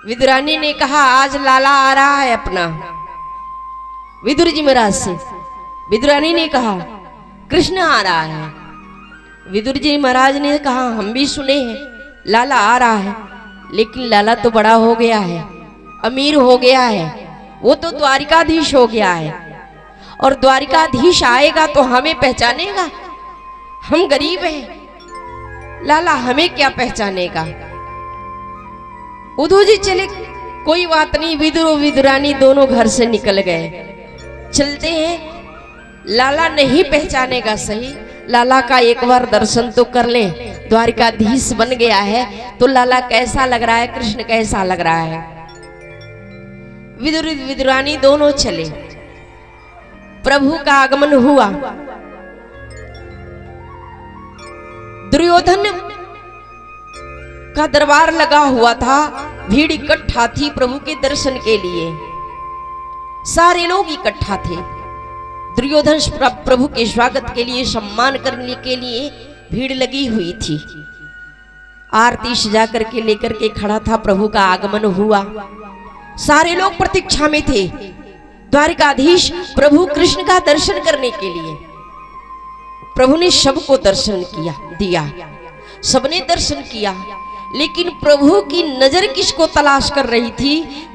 विदुरानी ने कहा आज लाला आ रहा है अपना, विदुर जी महाराज से। विदुरानी ने कहा कृष्ण आ रहा है। विदुर जी महाराज ने कहा हम भी सुने हैं लाला आ रहा है, लेकिन लाला तो बड़ा हो गया है, अमीर हो गया है, वो तो द्वारिकाधीश हो गया है, और द्वारिकाधीश आएगा तो हमें पहचानेगा, हम गरीब हैं, लाला हमें क्या पहचानेगा। उद्धव जी चले, कोई बात नहीं। विदुर और विदुरानी दोनों घर से निकल गए। चलते हैं, लाला नहीं पहचानेगा सही, लाला का एक बार दर्शन तो कर ले, द्वारिकाधीश बन गया है तो लाला कैसा लग रहा है, कृष्ण कैसा लग रहा है। विदुर विदुरानी दोनों चले, प्रभु का आगमन हुआ। दुर्योधन का दरबार लगा हुआ था, भीड़ इकट्ठा थी प्रभु के दर्शन के लिए, सारे लोग इकट्ठा थे। दुर्योधन प्रभु के स्वागत के लिए, सम्मान करने के लिए भीड़ लगी हुई थी। आरती सजा करके लेकर के खड़ा था, प्रभु का आगमन हुआ, सारे लोग प्रतीक्षा में थे द्वारिकाधीश प्रभु कृष्ण का दर्शन करने के लिए। प्रभु ने सबको दर्शन दिया, सबने दर्शन किया, लेकिन प्रभु की नजर किसको तलाश कर रही थी?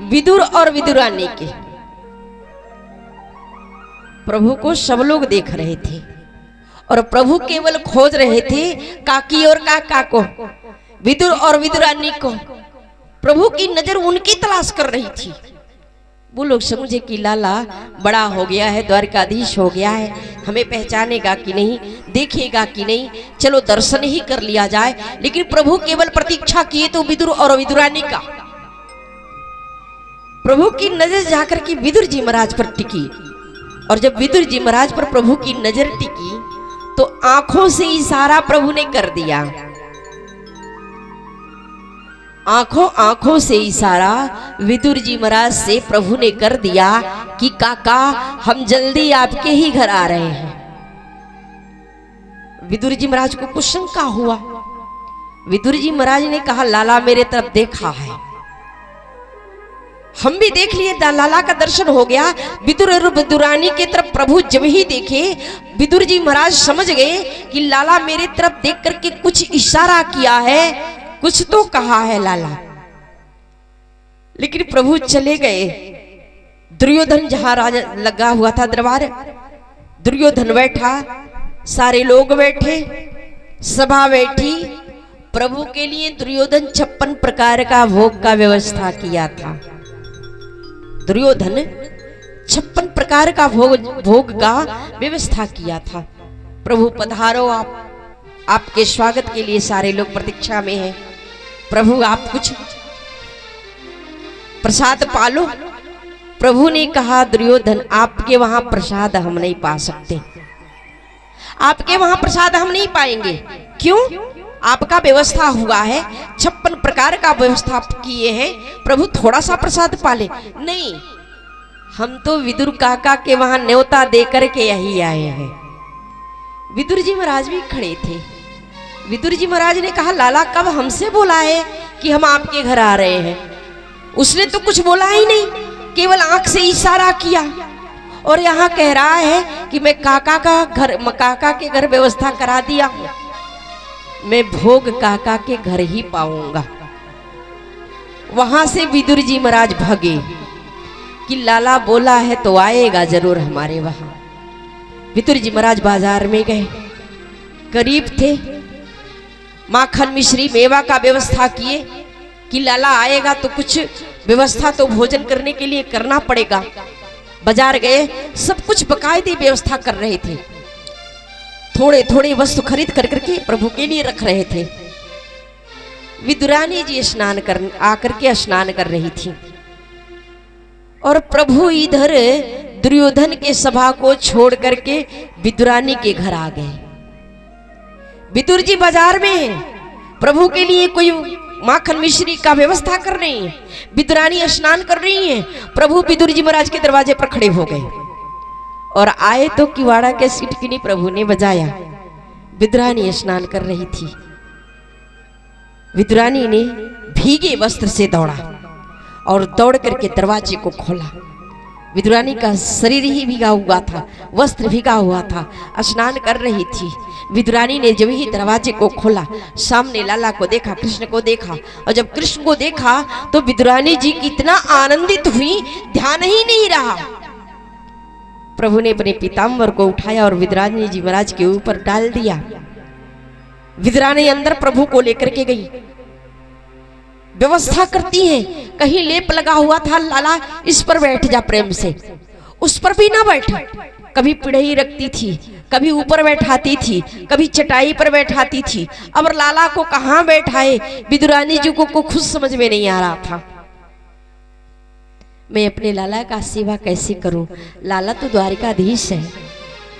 विदुर और विदुरानी के। प्रभु को सब लोग देख रहे थे और प्रभु केवल खोज रहे थे काकी और काका को, विदुर और विदुरानी को। प्रभु की नजर उनकी तलाश कर रही थी। वो लोग समझे कि लाला बड़ा हो गया है, द्वारिकाधीश हो गया है, हमें पहचानेगा कि नहीं, देखेगा कि नहीं, चलो दर्शन ही कर लिया जाए। लेकिन प्रभु केवल प्रतीक्षा किए तो विदुर और विदुरानी का। प्रभु की नजर जाकर के विदुर जी महाराज पर टिकी, और जब विदुर जी महाराज पर प्रभु की नजर टिकी तो आंखों से इशारा प्रभु ने कर दिया। आंखों से इशारा विदुर जी महाराज से प्रभु ने कर दिया कि काका हम जल्दी आपके ही घर आ रहे हैं। विदुर जी महाराज को कुछ शंका हुआ। विदुर जी महाराज ने कहा लाला मेरे तरफ देखा है, हम भी देख लिए, लाला का दर्शन हो गया। विदुर और विदुरानी के तरफ प्रभु जब ही देखे, विदुर जी महाराज समझ गए कि लाला मेरे तरफ देख करके कुछ इशारा किया है, कुछ तो कहा है लाला। लेकिन प्रभु चले गए। दुर्योधन जहां राजा लगा हुआ था दरबार, दुर्योधन बैठा, सारे लोग बैठे, सभा बैठी। प्रभु के लिए दुर्योधन 56 प्रकार का भोग का व्यवस्था किया था। दुर्योधन 56 प्रकार का भोग का व्यवस्था किया था। प्रभु पधारो, आपके स्वागत के लिए सारे लोग प्रतीक्षा में हैं। प्रभु आप कुछ प्रसाद पालो। प्रभु ने कहा दुर्योधन आपके वहां प्रसाद हम नहीं पा सकते, आपके वहां प्रसाद हम नहीं पाएंगे। क्यों? आपका व्यवस्था हुआ है, 56 प्रकार का व्यवस्था किए हैं, प्रभु थोड़ा सा प्रसाद पाले। नहीं, हम तो विदुर काका के वहां न्योता देकर के यही आए हैं। विदुर जी महाराज भी खड़े थे। विदुर जी महाराज ने कहा लाला कब हमसे बोला है कि हम आपके घर आ रहे हैं? उसने तो कुछ बोला ही नहीं, केवल आंख से इशारा किया, और यहाँ कह रहा है कि मैं काका के घर व्यवस्था करा दिया हूं, मैं भोग काका के घर ही पाऊंगा। वहां से विदुर जी महाराज भागे कि लाला बोला है तो आएगा जरूर हमारे वहां। विदुर जी महाराज बाजार में गए, करीब थे, माखन मिश्री मेवा का व्यवस्था किए कि लाला आएगा तो कुछ व्यवस्था तो भोजन करने के लिए करना पड़ेगा। बाजार गए, सब कुछ बकायदे व्यवस्था कर रहे थे, थोड़े थोड़े वस्तु खरीद कर करके प्रभु के लिए रख रहे थे। विदुरानी जी आकर के स्नान कर रही थी, और प्रभु इधर दुर्योधन के सभा को छोड़ करके विदुरानी के घर आ गए। विदुर जी बाजार में प्रभु के लिए कोई माखन मिश्री का व्यवस्था कर रही है, विदुरानी स्नान कर रही है। प्रभु विदुर जी महाराज के दरवाजे पर खड़े हो गए और आए तो किवाड़ा के सिटकिनी प्रभु ने बजाया। विदुरानी स्नान कर रही थी। विदुरानी ने भीगे वस्त्र से दौड़ा, और दौड़ करके दरवाजे को खोला। विदुरानी का शरीर ही भीगा हुआ था, वस्त्र भीगा हुआ था, स्नान कर रही थी। विदुरानी ने जब ही दरवाजे को खोला, सामने लाला को देखा, कृष्ण को देखा, और जब कृष्ण को देखा तो विदुरानी जी कितना आनंदित हुई, ध्यान ही नहीं रहा। प्रभु ने अपने पीताम्बर को उठाया और विदुरानी जी महाराज के ऊपर डाल दिया। विदुरानी अंदर प्रभु को लेकर के गई, व्यवस्था करती है। कहीं लेप लगा हुआ था, लाला इस पर बैठ जा प्रेम से, उस पर भी ना बैठ। कभी पिढ़ई रखती थी, कभी ऊपर बैठाती थी, कभी चटाई पर बैठाती थी। अब लाला को कहां बैठाए, विदुरानी जी को खुद समझ में नहीं आ रहा था। मैं अपने लाला का सेवा कैसे करूं? लाला तो द्वारिकाधीश है,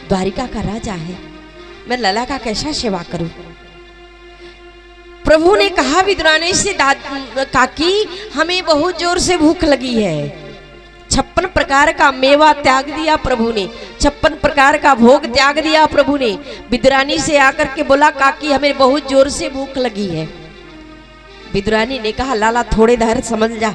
द्वारिका का राजा है, मैं लाला का कैसा सेवा करूं? प्रभु ने कहा विदुरानी से, काकी हमें बहुत जोर से भूख लगी है। 56 प्रकार का मेवा त्याग दिया प्रभु ने, 56 प्रकार का भोग त्याग दिया प्रभु ने। विदुरानी से आकर के बोला, काकी हमें बहुत जोर से भूख लगी है। विदुरानी ने कहा, लाला थोड़े धैर्य समझ जा,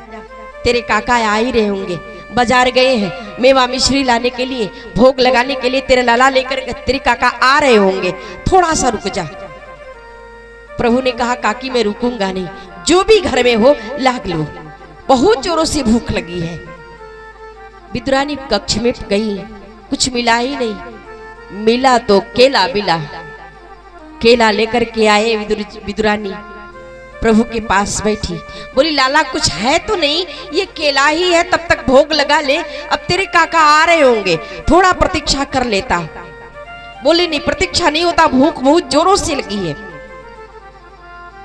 तेरे काका आ ही रहे होंगे, बाजार गए हैं मेवा मिश्री लाने के लिए, भोग लगाने के लिए तेरे लाला लेकर तेरे काका आ रहे होंगे, थोड़ा सा रुक जा। प्रभु ने कहा, काकी मैं रुकूंगा नहीं, जो भी घर में हो लाग लो, बहुत जोरों से भूख लगी है। विदुरानी कक्ष में गई, कुछ मिला ही नहीं, मिला तो केला मिला। केला लेकर के आए विदुरानी, प्रभु के पास बैठी, बोली लाला कुछ है तो नहीं, ये केला ही है, तब तक भोग लगा ले, अब तेरे काका आ रहे होंगे, थोड़ा प्रतीक्षा कर लेता। बोली नहीं, प्रतीक्षा नहीं होता, भूख बहुत जोरों से लगी है।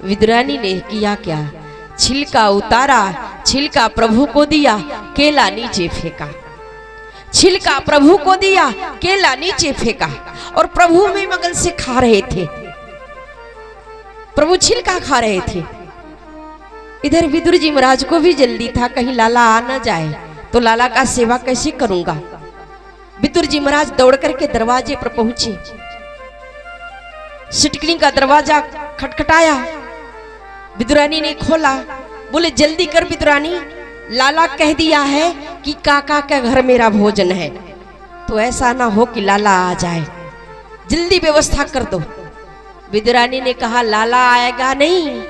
विदुरानी ने किया क्या, छिलका उतारा, छिलका प्रभु को दिया, केला नीचे फेंका। छिलका प्रभु को दिया, केला नीचे फेंका, और प्रभु में मगन से खा रहे थे, प्रभु छिलका खा रहे थे। इधर विदुर जी महाराज को भी जल्दी था, कहीं लाला आ न जाए, तो लाला का सेवा कैसे करूंगा। विदुर जी महाराज दौड़ करके दरवाजे पर पहुंचे, सिटकनी का दरवाजा खटखटाया, विदुरानी ने खोला। बोले जल्दी कर विदुरानी, लाला कह दिया है कि काका के घर मेरा भोजन है, तो ऐसा ना हो कि लाला आ जाए, जल्दी व्यवस्था कर दो। विदुरानी ने कहा, लाला आएगा नहीं,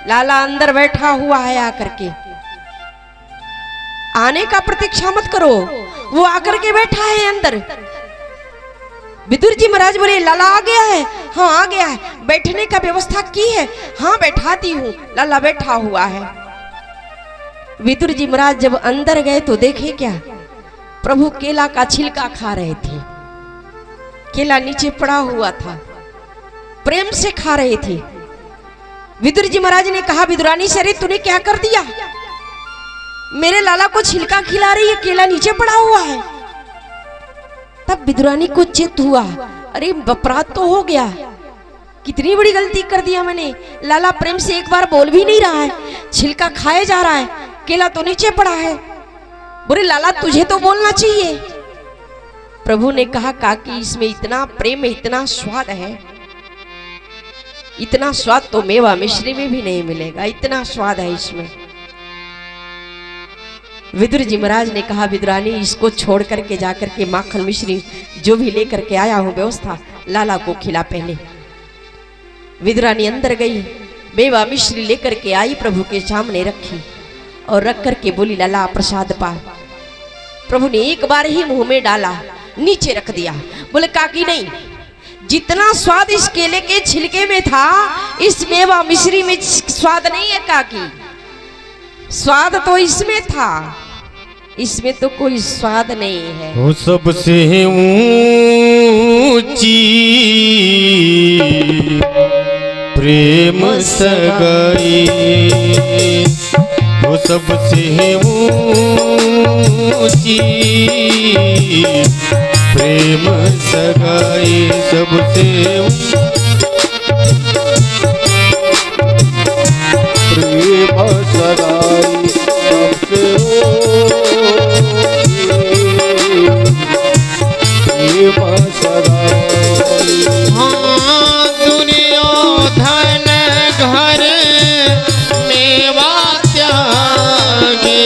लाला अंदर बैठा हुआ है, आकर के आने का प्रतीक्षा मत करो, वो आकर के बैठा है अंदर। विदुर जी महाराज बोले, लाला आ गया है? हाँ आ गया है। बैठने का व्यवस्था की है? हाँ बैठाती हूँ, लाला बैठा हुआ है। विदुर जी महाराज जब अंदर गए तो देखे क्या, प्रभु केला का छिलका खा रहे थे, केला नीचे पड़ा हुआ था, प्रेम से खा रहे थे। विदुर जी महाराज ने कहा, विदुरानी से, अरे तूने क्या कर दिया, मेरे लाला को छिलका खिला रही है, केला नीचे पड़ा हुआ है। तब विदुरानी को चित हुआ, अरे अपराध तो हो गया, कितनी बड़ी गलती कर दिया मैंने, लाला प्रेम से एक बार बोल भी नहीं रहा है, छिलका खाए जा रहा है, केला तो नीचे पड़ा है। बोले लाला तुझे तो बोलना चाहिए। प्रभु ने कहा, काकी इसमें इतना प्रेम है, इतना स्वाद है, इतना स्वाद तो मेवा मिश्री में भी नहीं मिलेगा, इतना स्वाद है इसमें। विदुर जी महाराज ने कहा, विदुरानी इसको छोड़ करके जाकर के माखन मिश्री जो भी लेकर के आया हूं व्यवस्था, लाला को खिला पहले। विदुरानी अंदर गई, मेवा मिश्री लेकर के आई, प्रभु के सामने रखी और रख करके बोली, लाला प्रसाद पा। प्रभु ने एक बार ही मुंह में डाला, नीचे रख दिया। बोले काकी नहीं, जितना स्वाद इस केले के छिलके में था, इस मेवा मिश्री में स्वाद नहीं है काकी, स्वाद तो इसमें था, इसमें तो कोई स्वाद नहीं है। वो सबसे ऊंची प्रेम सगाई, वो सबसे ऊंची प्रेम सगाई, सबसे प्रेम सगाई, सबसे प्रेम सगाई। हाँ दुनिया धन घर मेवा त्यागे,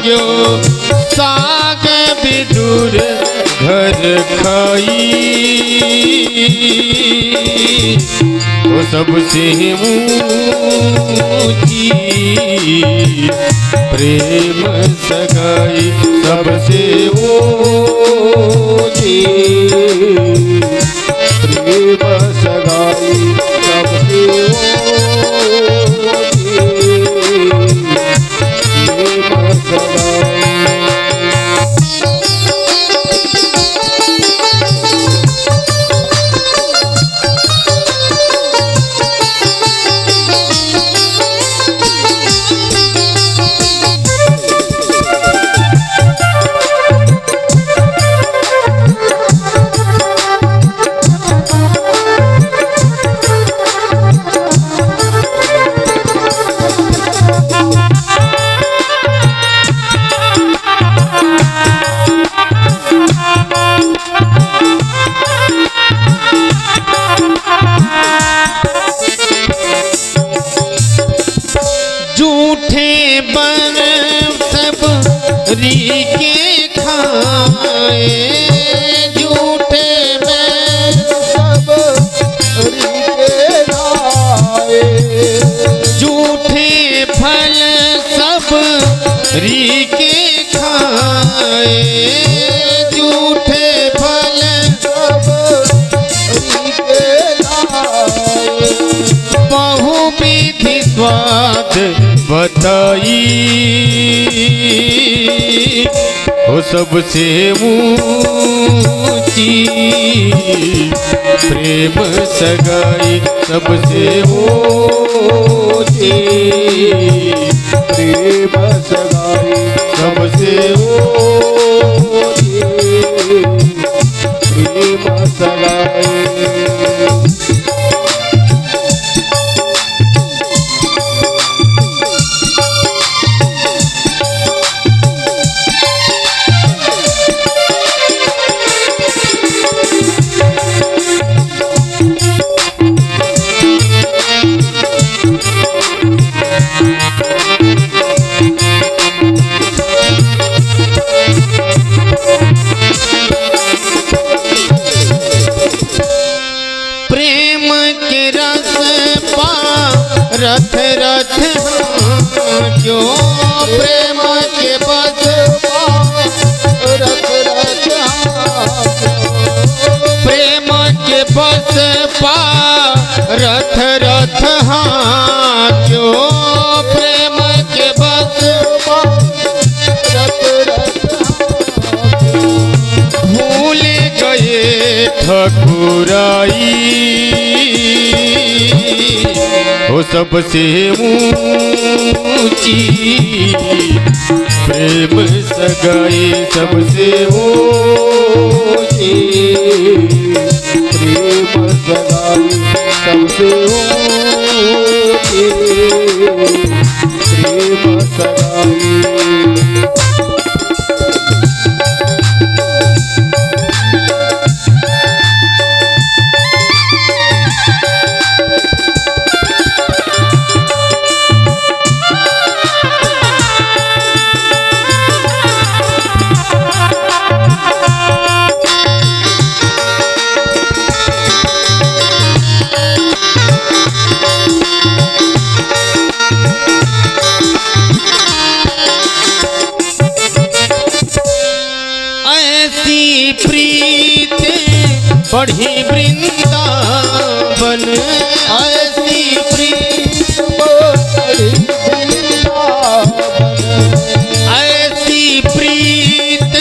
लाग्यो साग विदुर घर खाई वो सबसे ऊंची प्रेम सगाई सबसे ऊंची प्रेम सगाई सबसे ऊंची प्रेम सगाई झूठे बन सब रीके खाए झूठे में सब रीके गाए झूठे फल सब रीके खाए झूठे फल सब रीके गाए बहुविधि स्वाद बताई वो सबसे ऊंची प्रेम सगाई सबसे ऊंची प्रेम सगाई सबसे ऊंची प्रेम सगाई प्रेम के रस पा रथ रथ जो प्रेम के बस रथ रथ प्रेम के बस पा रथ रथ जो प्रेम के बस रथ रथ भूल गए ठकुराई वो सबसे ऊंची प्रेम सगाई सबसे ऊंची प्रेम सगाई सबसे ऊंची प्रेम सगाई बढ़ी वृंदावन ऐसी प्रीत बढ़ी वृंदावन ऐसी प्रीत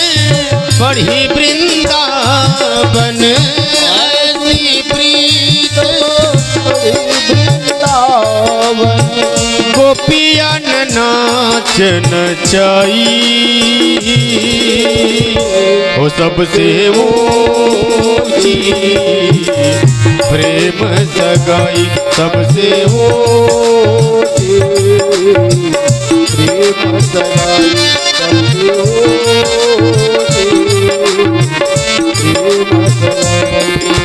बढ़ी वृंदावन ऐसी प्रीत बढ़ी वृंदावन गोपिया नाच नचाई वो सबसे ऊंची प्रेम सगाई सबसे ऊंची प्रेम सगाई सबसे ऊंची प्रेम सगाई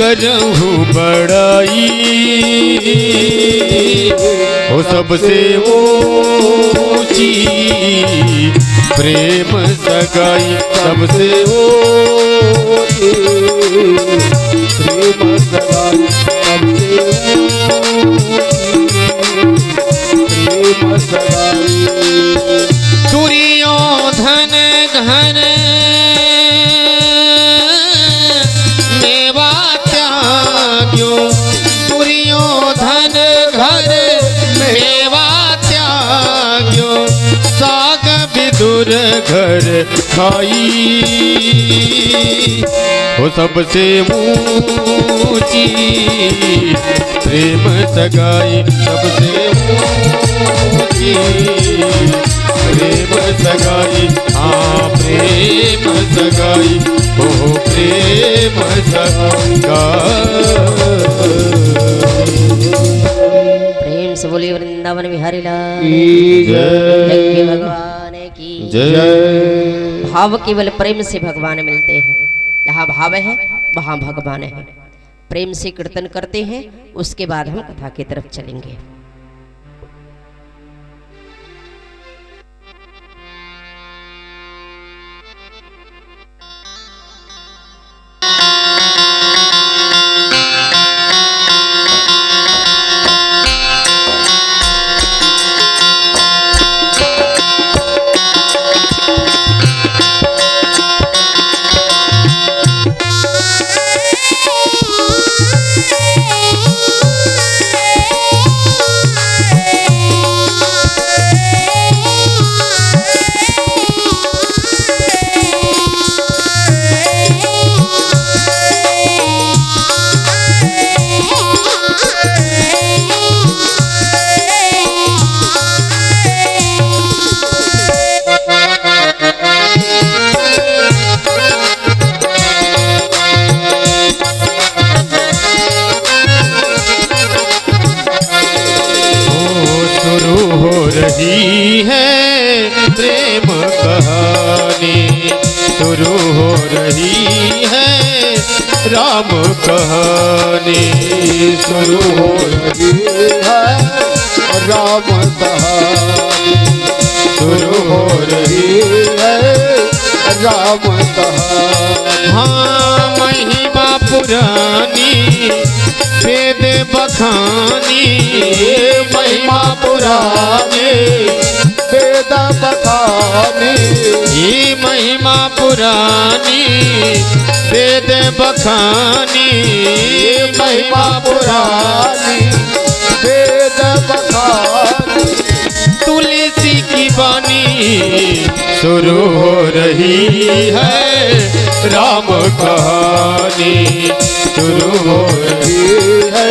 करहूँ बड़ाई हो सबसे ऊंची प्रेम सगाई सबसे ऊंची प्रेम सगाई सबसे ऊंची प्रेम सगाई। दुर्योधन घर मेवा त्याग्यो दुर्योधन घर मेवा त्याग्यो साग विदुर घर खाई हो सबसे ऊंची प्रेम सगाई सबसे ऊंची प्रेम सगाई हाँ प्रेम सगाई हो प्रेम सगाई। प्रेम से बोलिए वृंदावन बिहारी लाल की जय। जय भगवान की जय। भाव केवल प्रेम से भगवान मिलते हैं। जहाँ भाव है वहाँ भगवान है। प्रेम से कीर्तन करते हैं, उसके बाद हम कथा की तरफ चलेंगे। रही है प्रेम कहानी शुरू हो रही है राम कहानी शुरू हो रही है राम कहानी शुरू हो रही है राम कहानी। हाँ महिमा पुरानी वेद बखानी महिमा पुरानी वेद बखानी ये महिमा पुरानी वेद बखानी महिमा पुरानी वेद बखानी। तुलसी की बानी शुरू हो रही है राम कहानी शुरू हो रही है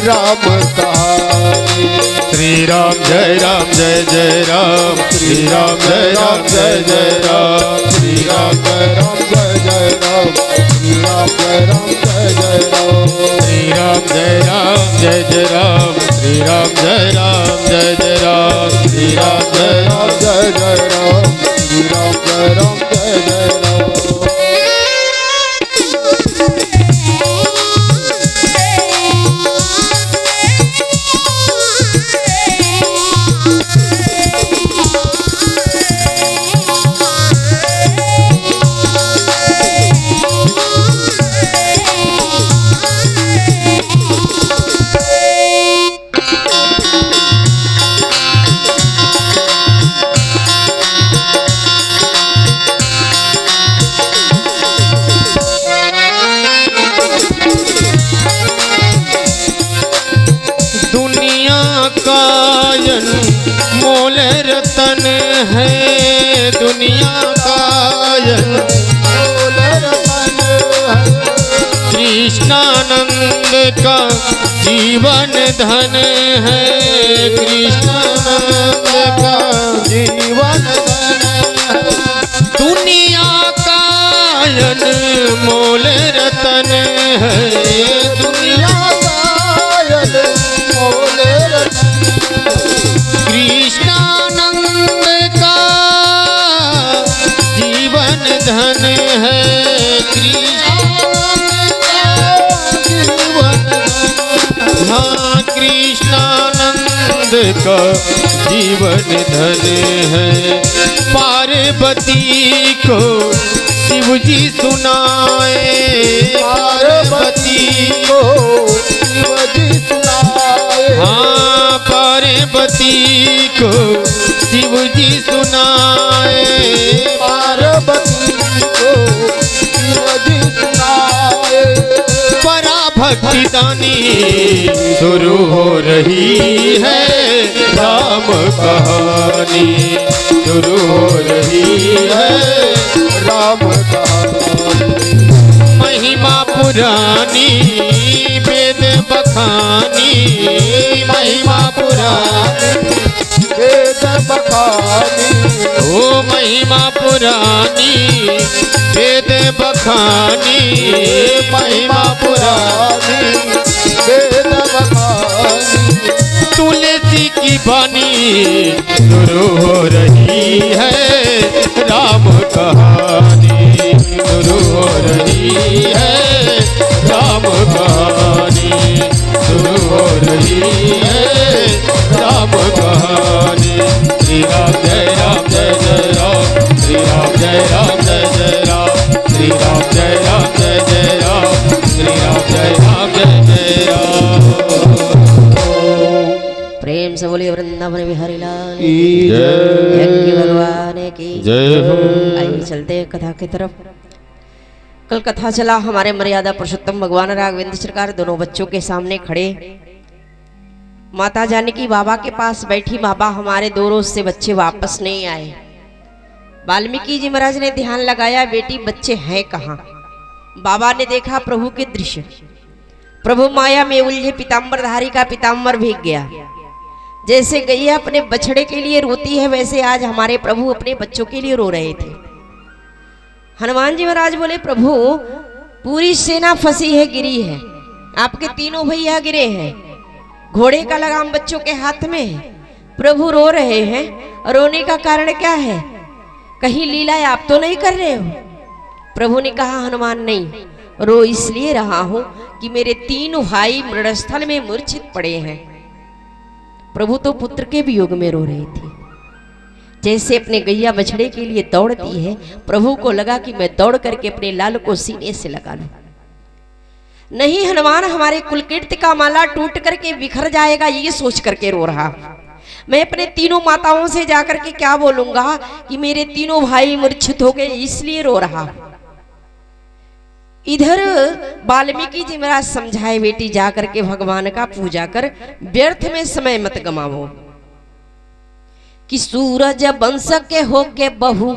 राम कहानी। श्री राम जय जय राम श्री राम जय जय राम श्री राम जय जय राम श्री राम जय जय राम श्री राम जय जय राम श्री राम जय जय राम श्री राम जय जय राम श्री राम जय जय राम। कायन मोल रतन है दुनिया कायन मोल रतन है कृष्णानंद का जीवन धन है कृष्णानंद का जीवन धन है दुनिया कायन मोल रतन है दुनिया कायल मोल रतन कृष्णानंद का जीवन धन है कृष्णानंद कृष्णानंद का जीवन धन है। पार्वती को शिव जी सुनाए, पार्वती को शिव जी सुनाए। हाँ पार्वती को शिव जी सुनाए। पार्वती को शिव जी सुनाए। भक्ति दानी शुरू हो रही है, राम कहानी शुरू हो रही है, राम कहानी। महिमा पुरानी वेद बखानी, महिमा पुरानी वेद बखानी। ओ महिमा पुरानी वेद बखानी, महिमा पुरानी वेद बखानी। तुलसी की बानी शुरू हो रही है, राम कहानी शुरू हो रही है, राम कहानी शुरू हो रही है, राम कहानी। श्री राम जय राम जय जय राम, श्री राम जय राम जय जय राम, श्री राम जय राम जय जय राम, श्री राम जय राम जय जय राम। प्रेम से बोलिए वृंदावन बिहारी लाल की जय। यज्ञ भगवान की जय हो। आइए चलते हैं कथा की तरफ। कल कथा चला हमारे मर्यादा पुरुषोत्तम भगवान राघवेंद्र सरकार दोनों बच्चों के सामने खड़े, माता जानकी बाबा के पास बैठी। बाबा हमारे दो रोज से बच्चे वापस नहीं आए। वाल्मीकि जी महाराज ने ध्यान लगाया, बेटी बच्चे हैं कहाँ। बाबा ने देखा प्रभु के दृश्य, प्रभु माया में उलझे पीताम्बरधारी का पीताम्बर भीग गया। जैसे गैया अपने बछड़े के लिए रोती है, वैसे आज हमारे प्रभु अपने बच्चों के लिए रो रहे थे। हनुमान जी महाराज बोले, प्रभु पूरी सेना फंसी है, गिरी है, आपके तीनों भैया गिरे हैं, घोड़े का लगाम बच्चों के हाथ में है, प्रभु रो रहे हैं। रोने का कारण क्या है? कहीं लीला आप तो नहीं कर रहे हो? प्रभु ने कहा, हनुमान नहीं, रो इसलिए रहा हूं कि मेरे तीनों भाई मृणस्थल में मूर्छित पड़े हैं। प्रभु तो पुत्र के वियोग में रो रहे थे। जैसे अपने गैया बछड़े के लिए दौड़ती है, प्रभु को लगा कि मैं दौड़ करके अपने लाल को सीने से लगा लूं। नहीं हनुमान, हमारे कुलकीर्ति का माला टूट करके बिखर जाएगा, ये सोच करके रो रहा। मैं अपने तीनों माताओं से जाकर के क्या बोलूंगा कि मेरे तीनों भाई मूर्छित हो गए, इसलिए रो रहा। इधर वाल्मीकि जी महाराज समझाए, बेटी जाकर के भगवान का पूजा कर, व्यर्थ में समय मत गमाओ। कि सूरज वंश के हो के बहू,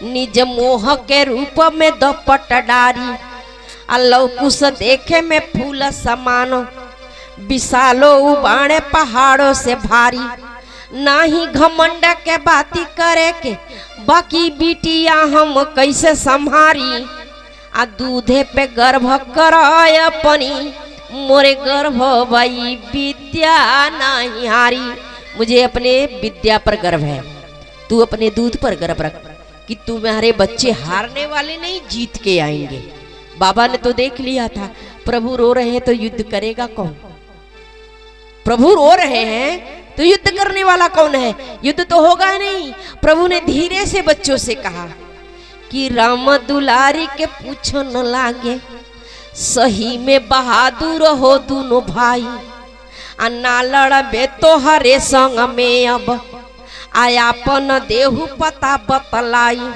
निज मोह के रूप में दपट डारी, अलौकुश देखे में फूल समानो, विशालो उबाणे पहाड़ों से भारी। नाही घमंड के बाती करे के, बाकी बिटिया हम कैसे संभारी। आ दूधे पे गर्भ कराय अपनी, मोरे गर्भ भाई विद्या नहीं हारी। मुझे अपने विद्या पर गर्व है, तू अपने दूध पर गर्व रख कि तुम्हारे बच्चे हारने वाले नहीं, जीत के आएंगे। बाबा ने तो देख लिया था, प्रभु रो रहे हैं तो युद्ध करेगा कौन? प्रभु रो रहे हैं तो युद्ध करने वाला कौन है? युद्ध तो होगा नहीं। प्रभु ने धीरे से बच्चों से कहा कि राम दुलारी के पूछो न लागे, सही में बहादुर हो दोनों भाई। अन्ना लड़बे तो हरे संग में अब, आयापन देहु पता बतलाई।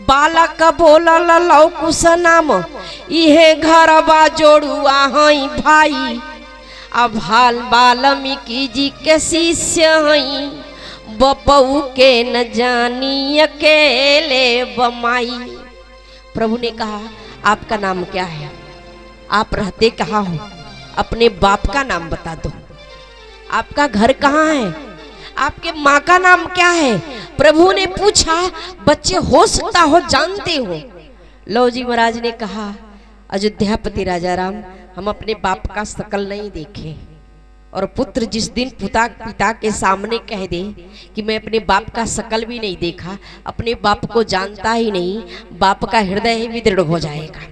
बालक बोलल लौकुश नाम, इहे घरबा जोड़ुआ हई भाई। अब हाल वाल्मीकि जी के शिष्य हई, बपऊ के न जानी अकेले बमाई। प्रभु ने कहा, आपका नाम क्या है? आप रहते कहाँ हो? अपने बाप का नाम बता दो। आपका घर कहाँ है? आपके माँ का नाम क्या है? प्रभु ने पूछा। बच्चे हो सकता हो जानते हो। लो जी महाराज ने कहा, अयोध्यापति राजा राम, हम अपने बाप का शकल नहीं देखे, और पुत्र जिस दिन पिता के सामने कह दे कि मैं अपने बाप का शकल भी नहीं देखा, अपने बाप को जानता ही नहीं, बाप का हृदय ही विदृढ़ हो जाएगा।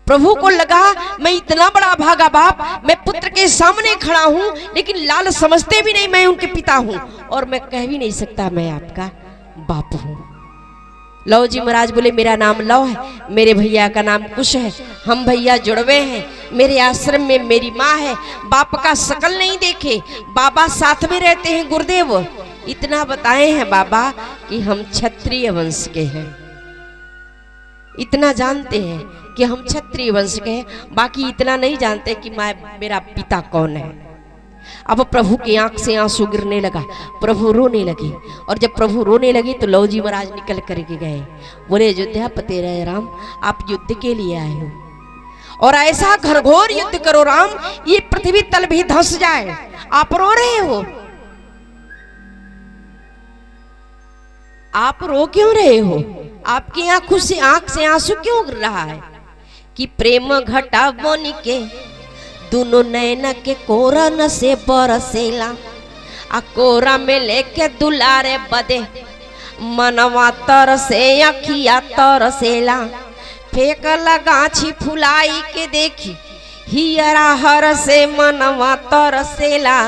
प्रभु को लगा मैं इतना बड़ा भागा बाप, मैं पुत्र के सामने खड़ा हूं, लेकिन लाल समझते भी नहीं मैं उनके पिता हूं, और मैं कह भी नहीं सकता मैं आपका बाप हूं। लव जी महाराज बोले मेरा नाम लव है, मेरे भैया का नाम कुश है, हम भैया जुड़वे हैं, मेरे आश्रम में मेरी माँ है, बाप का शकल नहीं देखे, बाबा साथ में रहते हैं गुरुदेव। इतना बताए हैं बाबा कि हम क्षत्रिय वंश के हैं, इतना जानते हैं कि हम क्षत्रिय वंश के हैं, बाकी इतना नहीं जानते कि मेरा पिता कौन है। अब प्रभु की आंख से आंसू गिरने लगा, प्रभु रोने लगे, और जब प्रभु रोने लगे तो लव जी महाराज निकल करके गए, बोले अयोध्यापति राम आप युद्ध के लिए आए हो, और ऐसा घनघोर युद्ध करो राम, ये पृथ्वी तल भी धंस जाए, आप रो रहे हो, आप रो क्यों रहे हो, आपकी आंखों से आंख से आंसू क्यों गिर रहा है। कि प्रेम घटा बनी के दोनों नैना के कोरन से बरसेला, आ कोरा में लेके दुलारे बदे मनवा तरसे अखिया तरसेला, फेंक लगाछी फुलाई के देखी हियरा हर से मनवा तरसेला,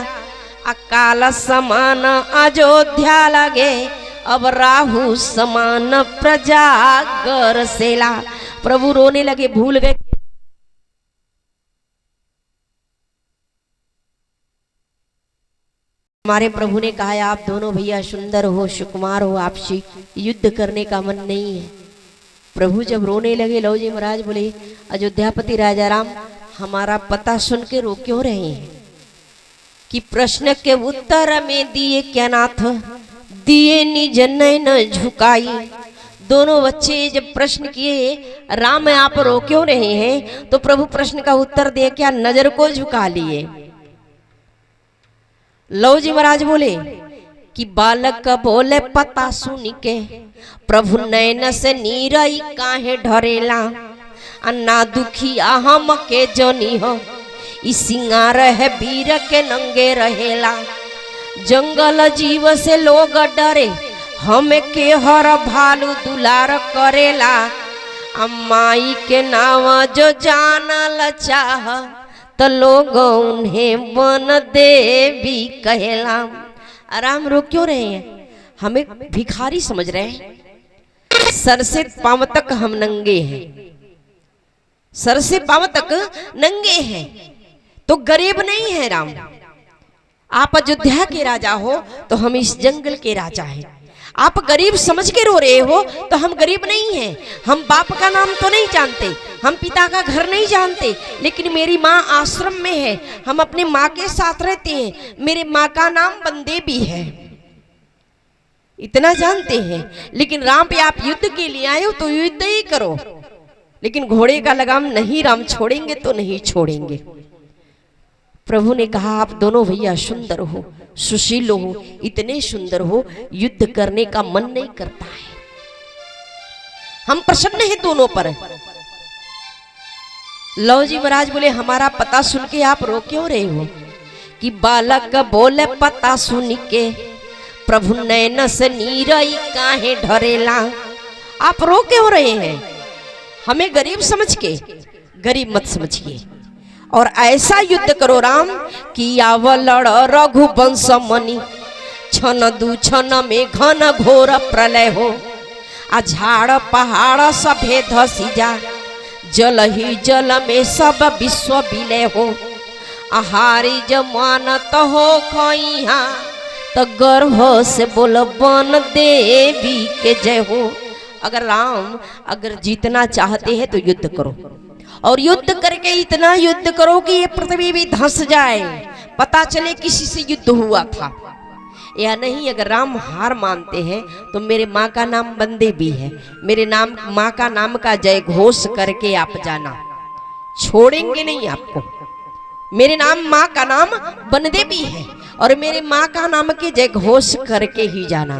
अकाल समान अयोध्या लगे अब राहु समान प्रजा गरसेला। प्रभु रोने लगे, भूल गए हमारे प्रभु ने कहा आप दोनों भैया सुंदर हो, सुकुमार हो, आपसे युद्ध करने का मन नहीं है। प्रभु जब रोने लगे, लव जी महाराज बोले अयोध्यापति राजा राम हमारा पता सुन के रो क्यों रहे हैं। कि प्रश्न के उत्तर में दिए क्या नाथ, दिए निज नैन झुकाई। दोनों बच्चे जब प्रश्न किए राम आप रो क्यों रहे हैं, तो प्रभु प्रश्न का उत्तर दे क्या नजर को झुका लिए। लव जी महाराज बोले कि बालक बोले पता सुन के प्रभु नैन से नीरई काहे ढरेला, अन्ना दुखिया हम के जनी हो, ई सिंगार है वीर के नंगे रहेला। जंगल जीव से लोग डरे, हमें के हर भालू दुलार करेला, अम्माई के नाम जो जानल चाह तो लोग उन्हें वन देवी कहेला। आराम रो क्यों रहे हैं, हमें भिखारी समझ रहे हैं। सर से पांव तक हम नंगे हैं, सर से पांव तक नंगे हैं, तो गरीब नहीं है राम। आप अयोध्या के राजा हो तो हम इस जंगल के राजा हैं। आप गरीब समझ के रो रहे हो तो हम गरीब नहीं हैं। हम बाप का नाम तो नहीं जानते, हम पिता का घर नहीं जानते, लेकिन मेरी माँ आश्रम में है, हम अपने माँ के साथ रहते हैं, मेरे माँ का नाम बंदेवी है, इतना जानते हैं। लेकिन राम पे आप युद्ध के लिए आए हो तो युद्ध ही करो, लेकिन घोड़े का लगाम नहीं राम छोड़ेंगे तो नहीं छोड़ेंगे। प्रभु ने कहा आप दोनों भैया सुंदर हो, सुशील हो, इतने सुंदर हो, युद्ध करने का मन नहीं करता है। हम प्रसन्न हैं दोनों पर। लव जी महाराज बोले हमारा पता सुन के आप रो क्यों रहे हो। कि बालक बोले पता सुन के प्रभु नैन से नीरई काहे ढरेला। आप रो क्यों रहे हैं, हमें गरीब समझ के, गरीब मत समझिए। और ऐसा युद्ध करो राम कि आवलड़ रघुवंश मणि, छन दू छन में घन घोर प्रलय हो, आ झाड़ पहाड़ सभे धसी जा, जल ही जल में सब विश्व विलय हो, आहारी जमानत हो खइहा, तो गर्भ से बोल बन देवी के जय हो। अगर राम अगर जीतना चाहते हैं तो युद्ध करो, और युद्ध करके इतना युद्ध करो कि ये पृथ्वी भी धंस जाए, पता चले किसी से युद्ध हुआ था या नहीं। अगर राम हार मानते हैं तो मेरे माँ का नाम बंदेवी है, मेरे नाम माँ का नाम का जय घोष करके आप जाना, छोड़ेंगे नहीं आपको। मेरे नाम माँ का नाम बंदेवी है और मेरे माँ का नाम के जय घोष करके ही जाना।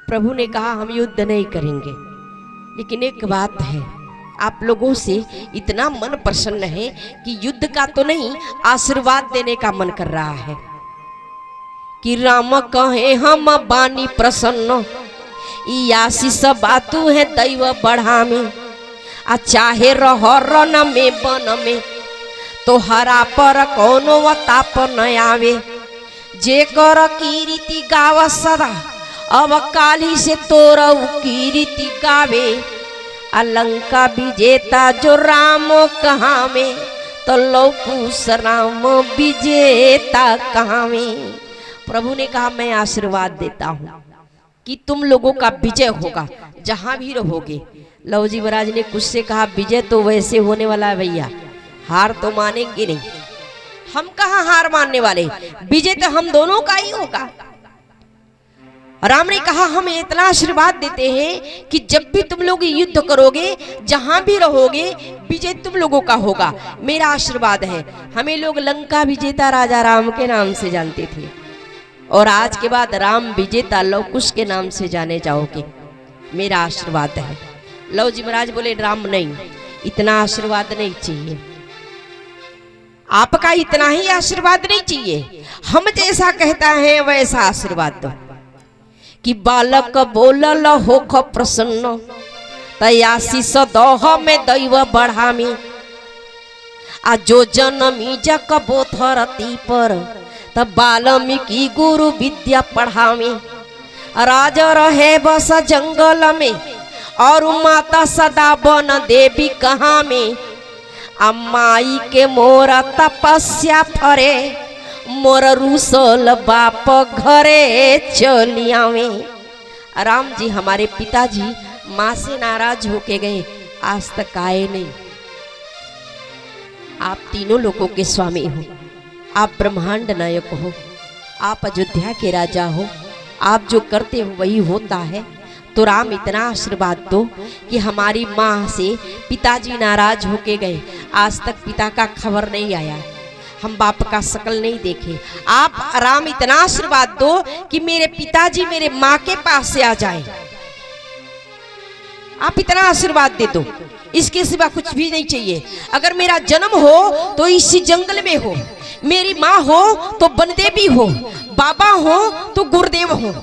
प्रभु ने कहा हम युद्ध नहीं करेंगे, लेकिन एक बात है, आप लोगों से इतना मन प्रसन्न है कि युद्ध का तो नहीं, आशीर्वाद देने का मन कर रहा है। कि राम कहे हम बानी प्रसन्न, ई आशीष बातू है दैव बढ़ा में, आ चाहे रह रन में बन में तो हरा पर कोनो ताप न आवे। जे कर कीर्ति गाव सदा अब काली से तोर कीर्ति गावे। अलंका विजेता जो राम कहाँ में तो लौकुश राम विजेता कहाँ में। प्रभु ने कहा मैं आशीर्वाद देता हूँ कि तुम लोगों का विजय होगा जहां भी रहोगे। लव जी महाराज ने कुछ से कहा विजय तो वैसे होने वाला है भैया, हार तो मानेंगे नहीं। हम कहाँ हार मानने वाले, विजय तो हम दोनों का ही होगा। राम ने कहा हम इतना आशीर्वाद देते हैं कि जब भी तुम लोग युद्ध करोगे जहां भी रहोगे विजय तुम लोगों का होगा, मेरा आशीर्वाद है। हमें लोग लंका विजेता राजा राम के नाम से जानते थे और आज के बाद राम विजेता लवकुश के नाम से जाने जाओगे, मेरा आशीर्वाद है। लव जी महाराज बोले राम नहीं, इतना आशीर्वाद नहीं चाहिए, आपका इतना ही आशीर्वाद नहीं चाहिए, हम जैसा कहता है वैसा आशीर्वाद दो। कि बालक बोलल होख प्रसन्न तयाशीष दोह में दैव बढ़ामी। आ जो जनमी जक बोधरती पर तब बाल्मीकि गुरु विद्या पढ़ामी। राजा रहे बस जंगल में और माता सदा बन देवी कहाँ में। अम्माई के मोरा तपस्या फरे मोर रूसल बाप घरे चलिया में। राम जी हमारे पिताजी माँ से नाराज होके गए, आज तक आए नहीं। आप तीनों लोगों के स्वामी हो, आप ब्रह्मांड नायक हो, आप अयोध्या के राजा हो, आप जो करते हो वही होता है। तो राम इतना आशीर्वाद दो कि हमारी माँ से पिताजी नाराज होके गए, आज तक पिता का खबर नहीं आया, हम बाप का शकल नहीं देखे। आप राम इतना आशीर्वाद दो कि मेरे पिताजी मेरे माँ के पास से आ जाए, आप इतना आशीर्वाद दे दो, इसके सिवा कुछ भी नहीं चाहिए। अगर मेरा जन्म हो तो इसी जंगल में हो, मेरी माँ हो तो बनदेवी हो, बाबा हो तो गुरुदेव हो,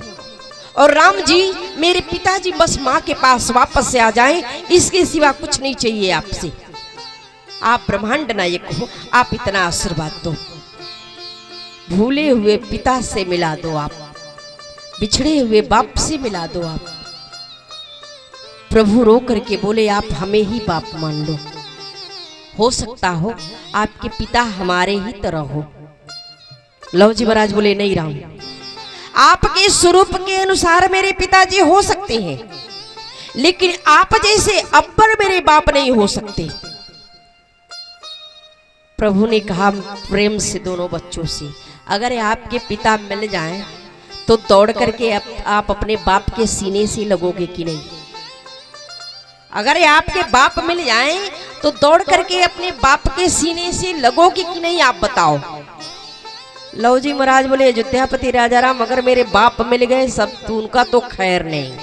और राम जी मेरे पिताजी बस माँ के पास वापस से आ जाएं, इसके सिवा कुछ नहीं चाहिए आपसे। आप ब्रह्मांड नायक हो, आप इतना आशीर्वाद दो। भूले हुए पिता से मिला दो, आप बिछड़े हुए बाप से मिला दो। आप प्रभु रो करके बोले आप हमें ही बाप मान लो, हो सकता हो आपके पिता हमारे ही तरह हो। लव जी महाराज बोले नहीं राम, आपके स्वरूप के अनुसार मेरे पिताजी हो सकते हैं, लेकिन आप जैसे अब्बर मेरे बाप नहीं हो सकते। प्रभु ने कहा प्रेम से दोनों बच्चों से, अगर आपके पिता मिल जाएं तो दौड़ करके आप अपने बाप के सीने से लगोगे कि नहीं? अगर आपके बाप मिल जाएं तो दौड़ करके अपने बाप के सीने से लगोगे कि नहीं, आप बताओ। लव जी महाराज बोले अयोध्यापति राजा राम, अगर मेरे बाप मिल गए सब तो उनका तो खैर नहीं,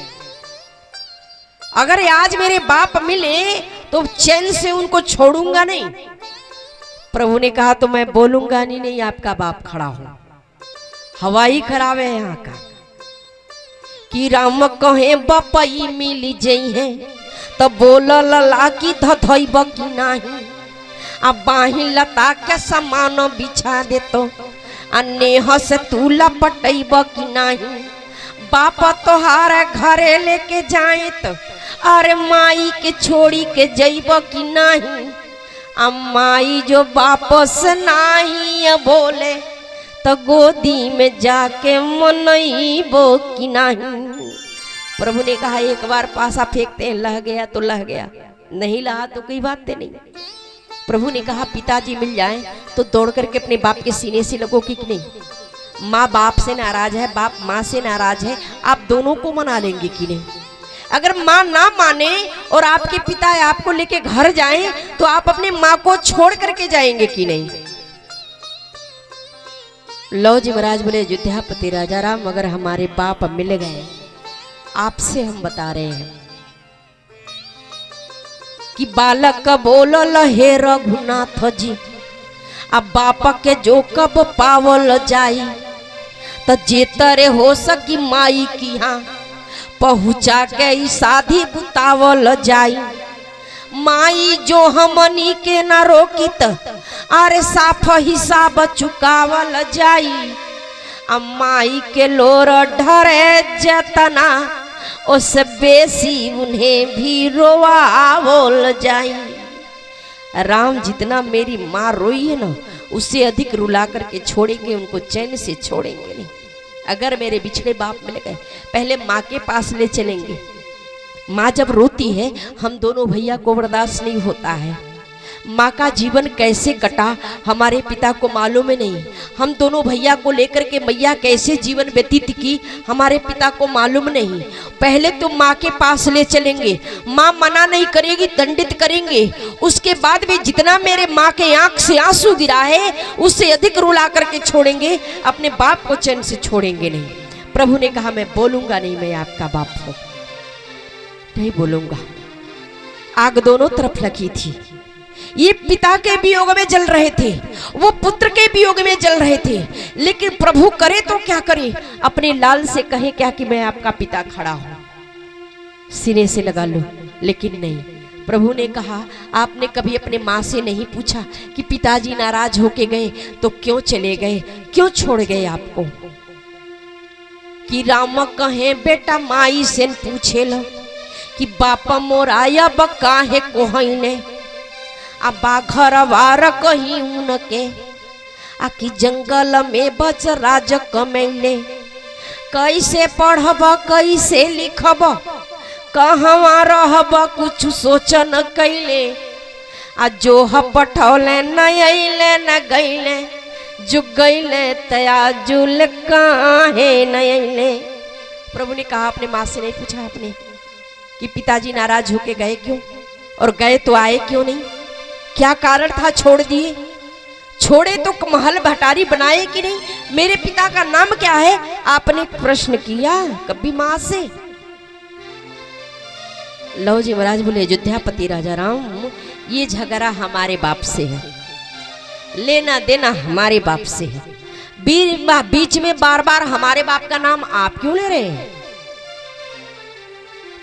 अगर आज मेरे बाप मिले तो चैन से उनको छोड़ूंगा नहीं। प्रभु ने कहा तो मैं बोलूंगा नहीं, आपका बाप खड़ा हो, हवाई खराब है यहाँ का। कि राम कहे बपई मिली जई है तो बोल लला की धधइब की नहीं। अब बाही लता के समान बिछा दे तो नेह से तू लपटइब की नहीं। बाप तोहार घरे लेके जाए तो अरे माई के छोड़ी के जइब की नहीं। अम्माई जो वापस नहीं बोले तो गोदी में जाके मनइबो की नहीं। प्रभु ने कहा एक बार पासा फेंकते हैं, लह गया तो लह गया, नहीं लहा तो कोई बात नहीं। प्रभु ने कहा पिताजी मिल जाएं तो दौड़ करके अपने बाप के सीने से लगोगे कि नहीं? माँ बाप से नाराज है, बाप माँ से नाराज है, आप दोनों को मना लेंगे कि नहीं? अगर माँ ना माने और आपके पिता आपको लेके घर जाएं तो आप अपने माँ को छोड़ करके जाएंगे कि नहीं? लव जी महाराज बोले अयोध्यापति राजा राम, अगर हमारे बाप मिल गए, आपसे हम बता रहे हैं कि बालक बोलल हे रघुनाथ जी, अब बाप के जो कब पावल जाई तो जेतरे हो सकी माई की यहाँ पहुँचा के शादी बुतावल जाई। माई जो हमनी के न रोकित अरे साफ हिसाब चुकावल जाई। माई के लोर ढरे जतना उससे बेसी उन्हें भी रोवावल जाई। राम जितना मेरी माँ रोई है ना उससे अधिक रुला करके छोड़ेंगे, उनको चैन से छोड़ेंगे नहीं। अगर मेरे बिछड़े बाप मिल गए पहले माँ के पास ले चलेंगे। माँ जब रोती है हम दोनों भैया को बर्दाश्त नहीं होता है। माँ का जीवन कैसे कटा हमारे पिता को मालूम है नहीं। हम दोनों भैया को लेकर के मैया कैसे जीवन व्यतीत की हमारे पिता को मालूम नहीं। पहले तो माँ के पास ले चलेंगे, माँ मना नहीं करेगी, दंडित करेंगे। उसके बाद भी जितना मेरे माँ के आंख से आंसू गिरा है उससे अधिक रुला करके छोड़ेंगे, अपने बाप को चैन से छोड़ेंगे नहीं। प्रभु ने कहा मैं बोलूंगा नहीं, मैं आपका बाप हूं, नहीं बोलूंगा। आग दोनों तरफ लगी थी। ये पिता के वियोग में जल रहे थे, वो पुत्र के वियोग में जल रहे थे। लेकिन प्रभु करे तो क्या करे, अपने लाल से कहे क्या कि मैं आपका पिता खड़ा हूं, सीने से लगा लो। लेकिन नहीं, प्रभु ने कहा आपने कभी अपने माँ से नहीं पूछा कि पिताजी नाराज होके गए तो क्यों चले गए, क्यों छोड़ गए आपको। कि राम कहे बेटा माई से पूछे लो कि बापा मोर आया बका है कोहने अबा घर वार कहीं उनके आकि जंगल में बच राज कमैले। कैसे पढ़ब कैसे लिखब कहवा रहब कुछ सोचन कैले। आ जो पठौले न अइले न गैले, जो गैले तया जुल काहे न अइले। प्रभु ने कहा अपने माँ से नहीं पूछा आपने कि पिताजी नाराज होके गए क्यों, और गए तो आए क्यों नहीं, क्या कारण था छोड़ दिए। छोड़े तो महल भटारी बनाए कि नहीं, मेरे पिता का नाम क्या है, आपने प्रश्न किया कभी माँ से। लो जी महाराज बोले अयोध्यापति राजा राम ये झगड़ा हमारे बाप से है, लेना देना हमारे बाप से है। बीच में बार बार हमारे बाप का नाम आप क्यों ले रहे हैं।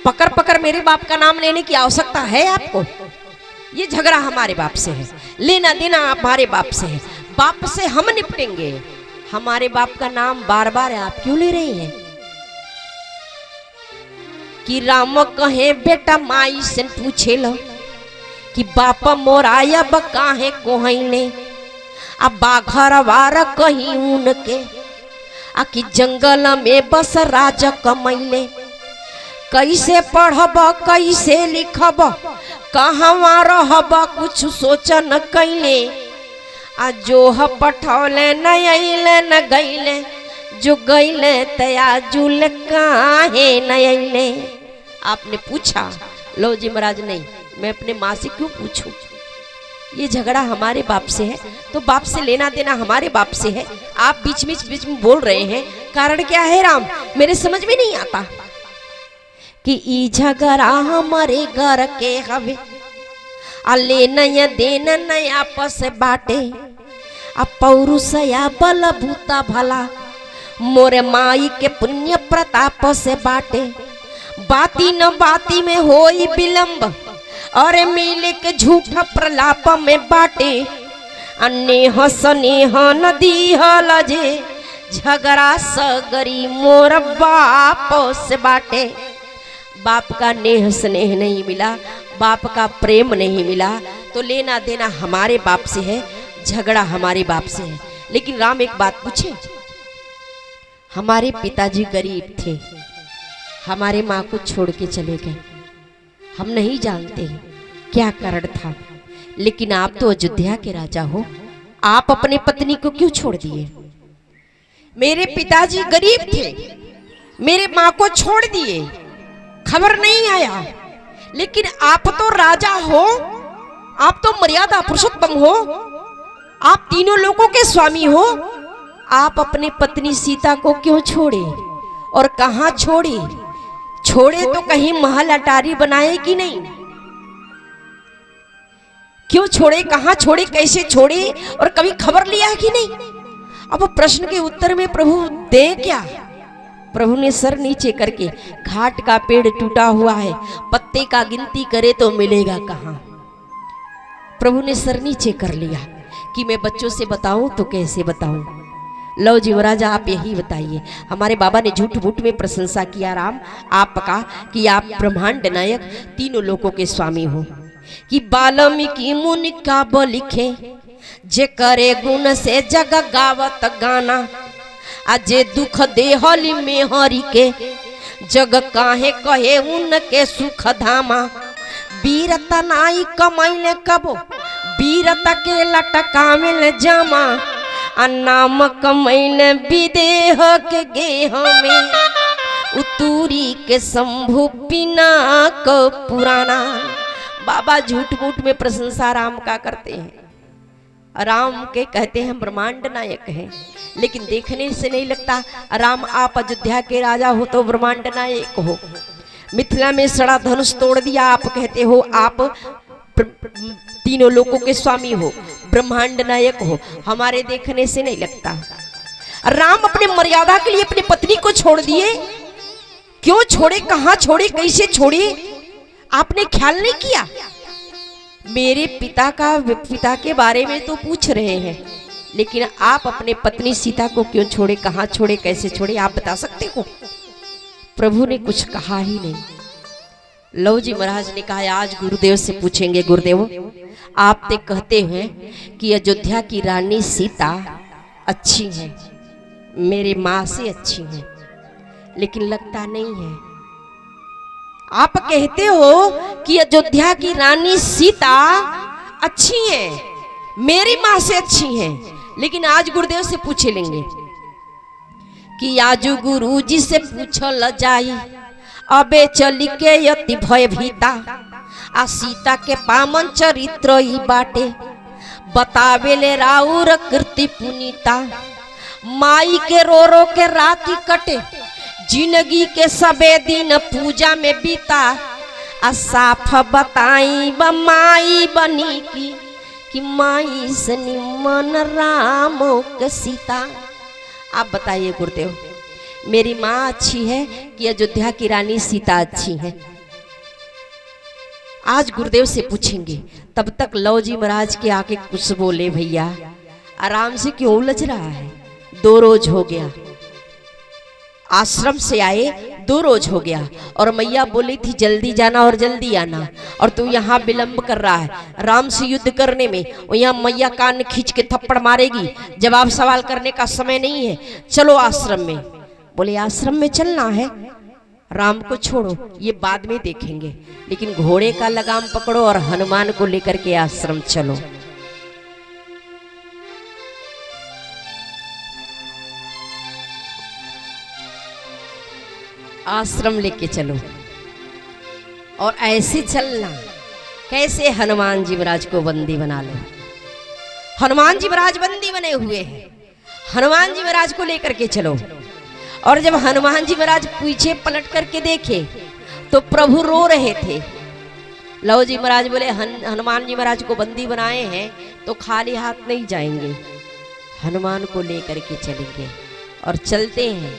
पकड़ पकड़ मेरे बाप का नाम लेने की आवश्यकता है आपको। ये झगड़ा हमारे बाप से है, लेना देना हमारे बाप से है। बाप से हम निपटेंगे, हमारे बाप का नाम बार बार आप क्यों ले रहे हैं। कि राम कहे बेटा माई से पूछे लो कि बापा मोर आया काहे कोहने अब बाघर वार कहीं उनके आकि जंगल में बस राज कमैले। कैसे पढ़ब कैसे लिखब कहवा रहब कुछ सोचन कैले। आ जो पठौले न अइले न गैले, जो गैले तया जुल काहे न अइले। आपने पूछा, लो जी महाराज नहीं, मैं अपने माँ से क्यों पूछूं। ये झगड़ा हमारे बाप से है तो बाप से लेना देना हमारे बाप से है। आप बीच में बोल रहे हैं, कारण क्या है राम, मेरे समझ में नहीं आता। कि ई झगड़ा हमारे घर के हवे आ लेना या देना नया आपस बाटे आ पौरुषया बल भूता भला मोरे माई के पुण्य प्रताप से बाटे। बाती न बाती में होई विलंब और मिले के झूठा प्रलाप में बाटे। अन्य स्नेह नदी हलजे झगड़ा सगरी मोर बाप से बाटे। बाप का नेह स्नेह नहीं मिला, बाप का प्रेम नहीं मिला तो लेना देना हमारे बाप से है, झगड़ा हमारे बाप से है। लेकिन राम एक बात पूछे, हमारे पिताजी गरीब थे, हमारे माँ को छोड़ के चले गए, हम नहीं जानते क्या कारण था। लेकिन आप तो अयोध्या के राजा हो, आप अपनी पत्नी को क्यों छोड़ दिए। मेरे पिताजी गरीब थे, मेरे माँ को छोड़ दिए, खबर नहीं आया। लेकिन आप तो राजा हो, आप तो मर्यादा पुरुषोत्तम हो, आप तीनों लोगों के स्वामी हो। आप अपनी पत्नी सीता को क्यों छोड़े और कहां छोड़े। छोड़े तो कहीं महल अटारी बनाए कि नहीं, क्यों छोड़े, कहां छोड़े, कैसे छोड़े और कभी खबर लिया है कि नहीं। अब प्रश्न के उत्तर में प्रभु दे क्या, प्रभु ने सर नीचे करके, घाट का पेड़ टूटा हुआ है, पत्ते का गिनती करे तो मिलेगा कहाँ। प्रभु ने सर नीचे कर लिया कि मैं बच्चों से बताऊं तो कैसे बताऊं। लो जी महाराज आप यही बताइए। हमारे बाबा ने झूठ मूठ में प्रशंसा किया राम आपका कि आप ब्रह्मांड नायक तीनों लोकों के स्वामी हो, कि वाल्मीकि मुनि काव्य लिखे, जे करे गुण से जग गावत गाना, अजे दुख देहली में हरि के, जग काहे कहे उनके सुख धामा। वीरत नाई कमाइले कबो, वीरत के लटकामिल जामा, नाम कमैले विदेह के गेह में, उतूरी के शंभु पिनाक पुराना। बाबा झूठ मूठ में प्रशंसा राम का करते हैं। राम के कहते हैं ब्रह्मांड नायक है, लेकिन देखने से नहीं लगता राम आप अयोध्या के राजा हो तो ब्रह्मांड नायक हो। मिथिला में सड़ा धनुष तोड़ दिया, आप कहते हो आप तीनों लोकों के स्वामी हो, ब्रह्मांड नायक हो। हमारे देखने से नहीं लगता। राम अपने मर्यादा के लिए अपनी पत्नी को छोड़ दिए। क्यों छोड़े, कहां छोड़े, कैसे छोड़े, आपने ख्याल नहीं किया। मेरे पिता के बारे में तो पूछ रहे हैं, लेकिन आप अपने पत्नी सीता को क्यों छोड़े, कहां छोड़े, कैसे छोड़े, आप बता सकते हो। प्रभु ने कुछ कहा ही नहीं। लो जी महाराज ने कहा आज गुरुदेव से पूछेंगे। गुरुदेव आप तो कहते हैं कि अयोध्या की रानी सीता अच्छी है, मेरे माँ से अच्छी है, लेकिन लगता नहीं है। आप कहते हो कि अयोध्या की रानी सीता अच्छी है, मेरी माँ से अच्छी है, लेकिन आज गुरुदेव से पूछे लेंगे कि आजू गुरु जी से पूछल जाई, अबे चली के यति भय भीता, आ सीता के पामन चरित्र ई बाटे, बतावेले राउर कृति पुनीता। माई के रो रो के राती कटे, जिंदगी के सबे दिन पूजा में बीता, आ साफ बताई माई बनी कि माई से निमन राम के सीता। आप बताइए गुरुदेव मेरी माँ अच्छी है कि अयोध्या की रानी सीता अच्छी है। आज गुरुदेव से पूछेंगे। तब तक लो जी महाराज के आके कुछ बोले, भैया आराम से क्यों उलझ रहा है, 2 रोज हो गया आश्रम से आए, 2 रोज हो गया, और मैया बोली थी जल्दी जाना और जल्दी आना, और तू यहाँ विलंब कर रहा है राम से युद्ध करने में। और यहाँ मैया कान खींच के थप्पड़ मारेगी, जवाब सवाल करने का समय नहीं है, चलो आश्रम में। बोले आश्रम में चलना है, राम को छोड़ो ये बाद में देखेंगे, लेकिन घोड़े का लगाम पकड़ो और हनुमान को लेकर के आश्रम चलो। आश्रम लेके चलो, और ऐसे चलना कैसे हनुमान जी महाराज को बंदी बना लो। हनुमान जी महाराज बंदी बने हुए हैं, हनुमान जी महाराज को लेकर के चलो। और जब हनुमान जी महाराज पीछे पलट करके देखे तो प्रभु रो रहे थे। लव जी महाराज बोले हनुमान जी महाराज को बंदी बनाए हैं तो खाली हाथ नहीं जाएंगे, हनुमान को लेकर के चलेंगे। और चलते हैं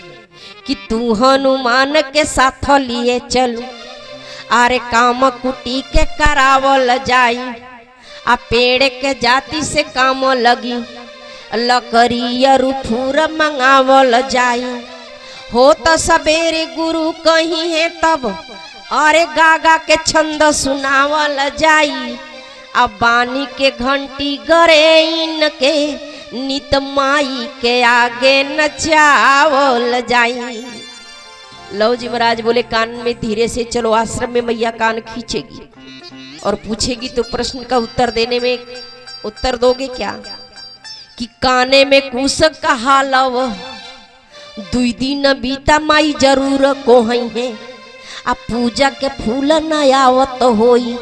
कि तू हनुमान के साथ लिए चलू, आरे काम कुटी के करावल जाई, आ पेड़ के जाति से काम लगी, लकड़ी रूफूर मंगावल जाई। हो तो सवेरे गुरु कहीं है तब, अरे गागा के छंद सुनावल जाई, अब बानी के घंटी गरे इनके, नित माई के आगे नचावल जाई। लो जी महाराज बोले कान में धीरे से चलो, आश्रम में मैया कान खींचेगी और पूछेगी तो प्रश्न का उत्तर देने में उत्तर दोगे क्या? कि काने में कुश कहा लव, 2 दिन बीता माई जरूर कोहई है, आ पूजा के फूल न आवत होई,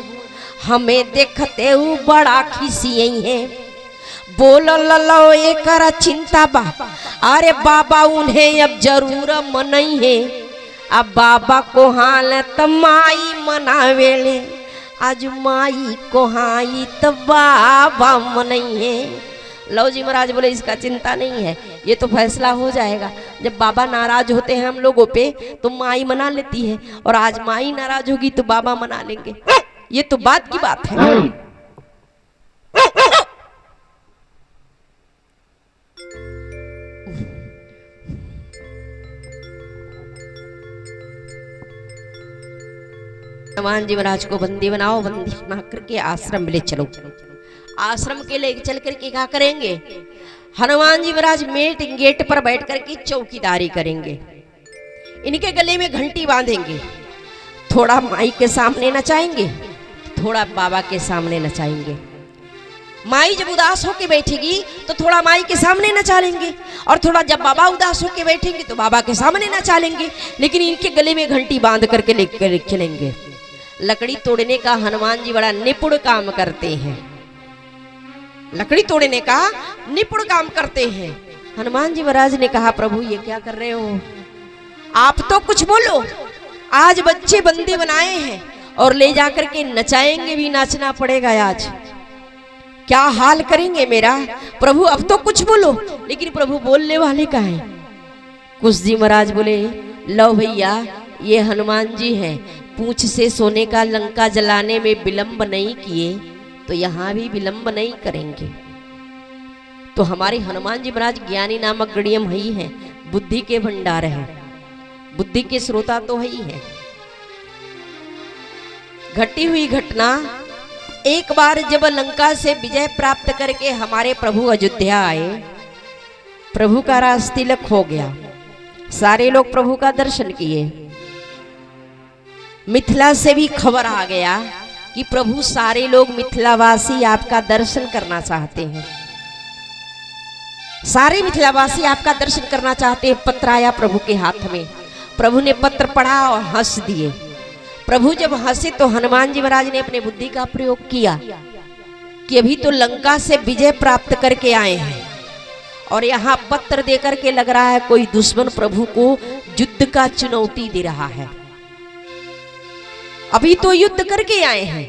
हमें देखते उ बड़ा खिसियई है। बोल लो एकर चिंता बा, अरे बाबा उन्हें अब जरूर मनई है, अब बाबा को हाल त माई मनावेले, आज माई को हाई त बाबा मनई है। लो जी महाराज बोले इसका चिंता नहीं है, ये तो फैसला हो जाएगा। जब बाबा नाराज होते हैं हम लोगों पे तो माई मना लेती है, और आज माई नाराज होगी तो बाबा मना लेंगे। ये तो बात की बात है। हनुमान जी महाराज को बंदी बनाओ, बंदी बना करके आश्रम में ले चलो। आश्रम के ले चल करके क्या करेंगे? हनुमान जी महाराज मेट गेट पर बैठ करके चौकीदारी करेंगे। इनके गले में घंटी बांधेंगे, थोड़ा माई के सामने नचाएंगे, थोड़ा बाबा के सामने नचाएंगे। माई जब उदास होके बैठेगी तो थोड़ा माई के सामने नचा लेंगे, और थोड़ा जब बाबा उदास होके बैठेंगे तो बाबा के सामने नचा लेंगे। लेकिन इनके गले में घंटी बांध करके लेकर चलेंगे। लकड़ी तोड़ने का हनुमान जी बड़ा निपुण काम करते हैं। लकड़ी तोड़ने का निपुण काम करते हैं। हनुमान जी महाराज ने कहा प्रभु ये क्या कर रहे हो? आप तो कुछ बोलो। आज बच्चे बंदी बनाए हैं और ले जाकर के नचाएंगे भी, नाचना पड़ेगा आज। क्या हाल करेंगे मेरा? प्रभु अब तो कुछ बोलो। लेकिन प्रभु बोलने वाले का है। कुछ जी महाराज बोले लो भैया ये हनुमान जी हैं, पूंछ से सोने का लंका जलाने में विलंब नहीं किए तो यहाँ भी विलंब नहीं करेंगे। तो हमारे हनुमान जी महाराज ज्ञानी नामक गणियम ही है, बुद्धि के भंडार है, बुद्धि के श्रोता तो ही है। घटी हुई घटना, एक बार जब लंका से विजय प्राप्त करके हमारे प्रभु अयोध्या आए, प्रभु का राज तिलक हो गया। सारे लोग प्रभु का दर्शन किए। मिथिला से भी खबर आ गया कि प्रभु सारे लोग मिथिलावासी आपका दर्शन करना चाहते हैं। सारे मिथिलावासी आपका दर्शन करना चाहते हैं। पत्र आया प्रभु के हाथ में। प्रभु ने पत्र पढ़ा और हंस दिए। प्रभु जब हंसे तो हनुमान जी महाराज ने अपने बुद्धि का प्रयोग किया कि अभी तो लंका से विजय प्राप्त करके आए हैं और यहाँ पत्र देकर के लग रहा है कोई दुश्मन प्रभु को युद्ध का चुनौती दे रहा है। अभी तो युद्ध करके आए हैं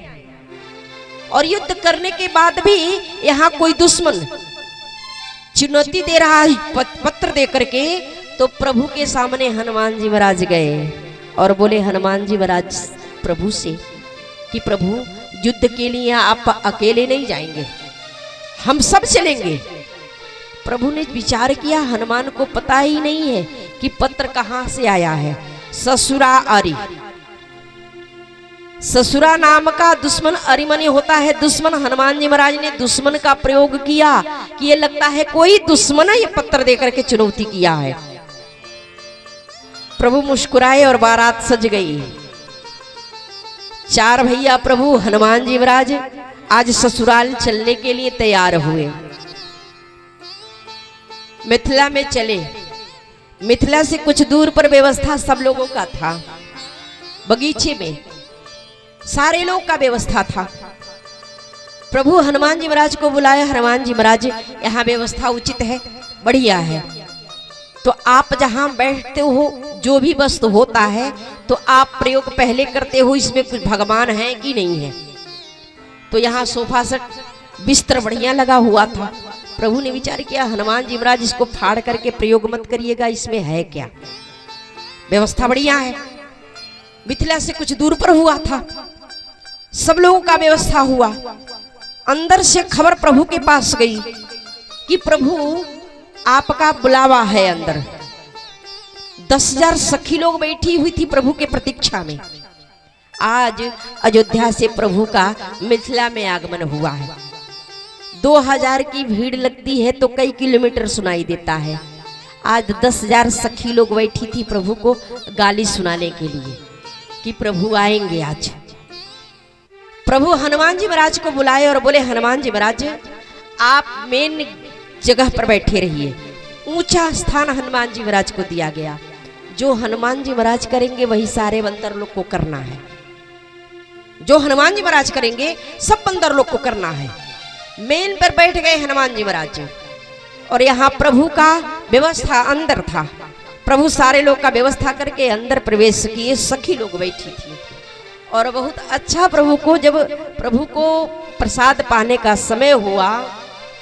और युद्ध करने के बाद भी यहाँ कोई दुश्मन चुनौती दे रहा है पत्र दे करके। तो प्रभु के सामने हनुमान जी महाराज गए और बोले हनुमान जी महाराज प्रभु से कि प्रभु युद्ध के लिए आप अकेले नहीं जाएंगे, हम सब चलेंगे। प्रभु ने विचार किया, हनुमान को पता ही नहीं है कि पत्र कहाँ से आया है। ससुरा अरि, ससुरा नाम का दुश्मन अरिमनी होता है दुश्मन। हनुमान जी महाराज ने दुश्मन का प्रयोग किया कि ये लगता है कोई दुश्मन है, ये पत्र देकर के चुनौती किया है। प्रभु मुस्कुराए और बारात सज गई। चार भैया प्रभु हनुमान जी महाराज आज ससुराल चलने के लिए तैयार हुए। मिथिला में चले। मिथिला से कुछ दूर पर व्यवस्था सब लोगों का था। बगीचे में सारे लोग का व्यवस्था था। प्रभु हनुमान जी महाराज को बुलाया। हनुमान जी महाराज यहाँ व्यवस्था उचित है, बढ़िया है, तो आप जहाँ बैठते हो जो भी वस्तु होता है तो आप प्रयोग पहले करते हो, इसमें कुछ भगवान है कि नहीं है। तो यहाँ सोफा सेट बिस्तर बढ़िया लगा हुआ था। प्रभु ने विचार किया हनुमान जी महाराज इसको फाड़ करके प्रयोग मत करिएगा, इसमें है क्या, व्यवस्था बढ़िया है। मिथिला से कुछ दूर पर हुआ था, सब लोगों का व्यवस्था हुआ। अंदर से खबर प्रभु के पास गई कि प्रभु आपका बुलावा है अंदर। 10,000 सखी लोग बैठी हुई थी प्रभु के प्रतीक्षा में। आज अयोध्या से प्रभु का मिथिला में आगमन हुआ है। 2000 की भीड़ लगती है तो कई किलोमीटर सुनाई देता है। आज 10,000 सखी लोग बैठी थी प्रभु को गाली सुनाने के लिए कि प्रभु आएंगे आज। प्रभु हनुमान जी महाराज को बुलाए और बोले हनुमान जी महाराज आप मेन जगह पर बैठे रहिए। ऊंचा स्थान हनुमान जी महाराज को दिया गया। जो हनुमान जी महाराज करेंगे वही सारे बंदर लोग को करना है। जो हनुमान जी महाराज करेंगे सब बंदर लोग को करना है। मेन पर बैठ गए हनुमान जी महाराज और यहाँ प्रभु का व्यवस्था अंदर था। प्रभु सारे लोग का व्यवस्था करके अंदर प्रवेश किए। सखी लोग बैठी थी और बहुत अच्छा प्रभु को जब प्रभु को प्रसाद पाने का समय हुआ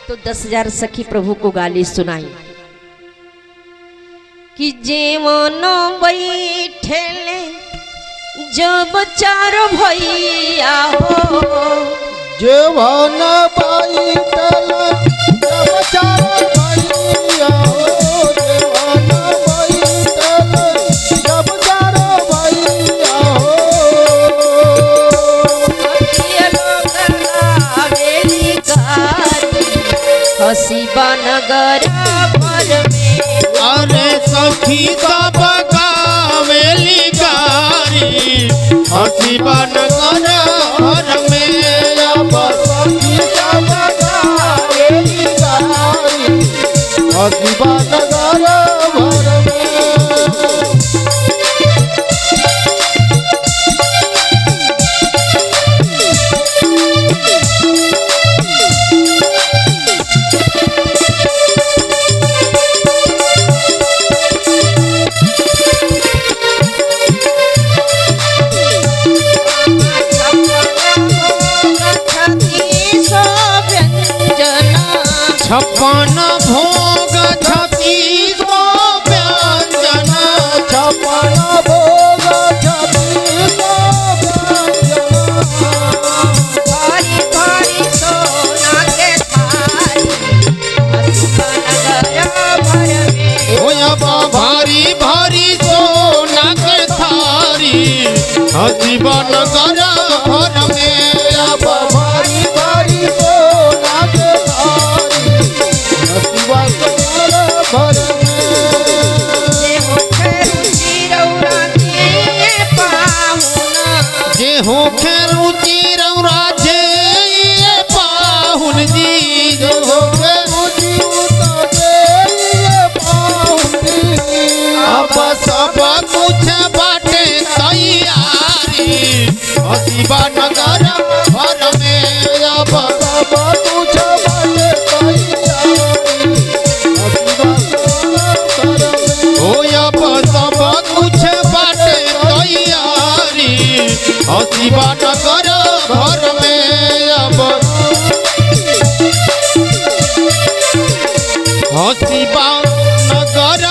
तो 10,000 सखी प्रभु को गाली सुनाई कि जेवन बैठेले जब चार भैया हो, जेवन बैठल जब चार भैया हो, जेवन बैठल जब चार भैया हो। हसी बनगर भर में, अरे सखी सब गावेली गारी हसी बनगर घर में। अब सखी सब गावेली गारी हसी बनगर भर में। छप्पन भोग 36 व्यंजन, छप्पन भोग 36 व्यंजन। भारी भारी सोना के थाली हसी बनगर भर में। ओयबा भारी भारी सोना के थारी हसी बनगर घर में। अब भारी भारी सोना के थारी हसी बनगर भर में। जे होखे रुचि रौरा के पाहुना, जे होखे रुचि रौरा जे ये पाहुन जी। जो होके रुचि उतारे पाहुनी। अब सब कुछ बाटे तैयारी हसी बनगर घर में। अब सब कुछ बाटे तैयारी हसी बनगर में। ओयब सब कुछ बाटे तैयारी हसी बनगर घर में। अब हसी बनगर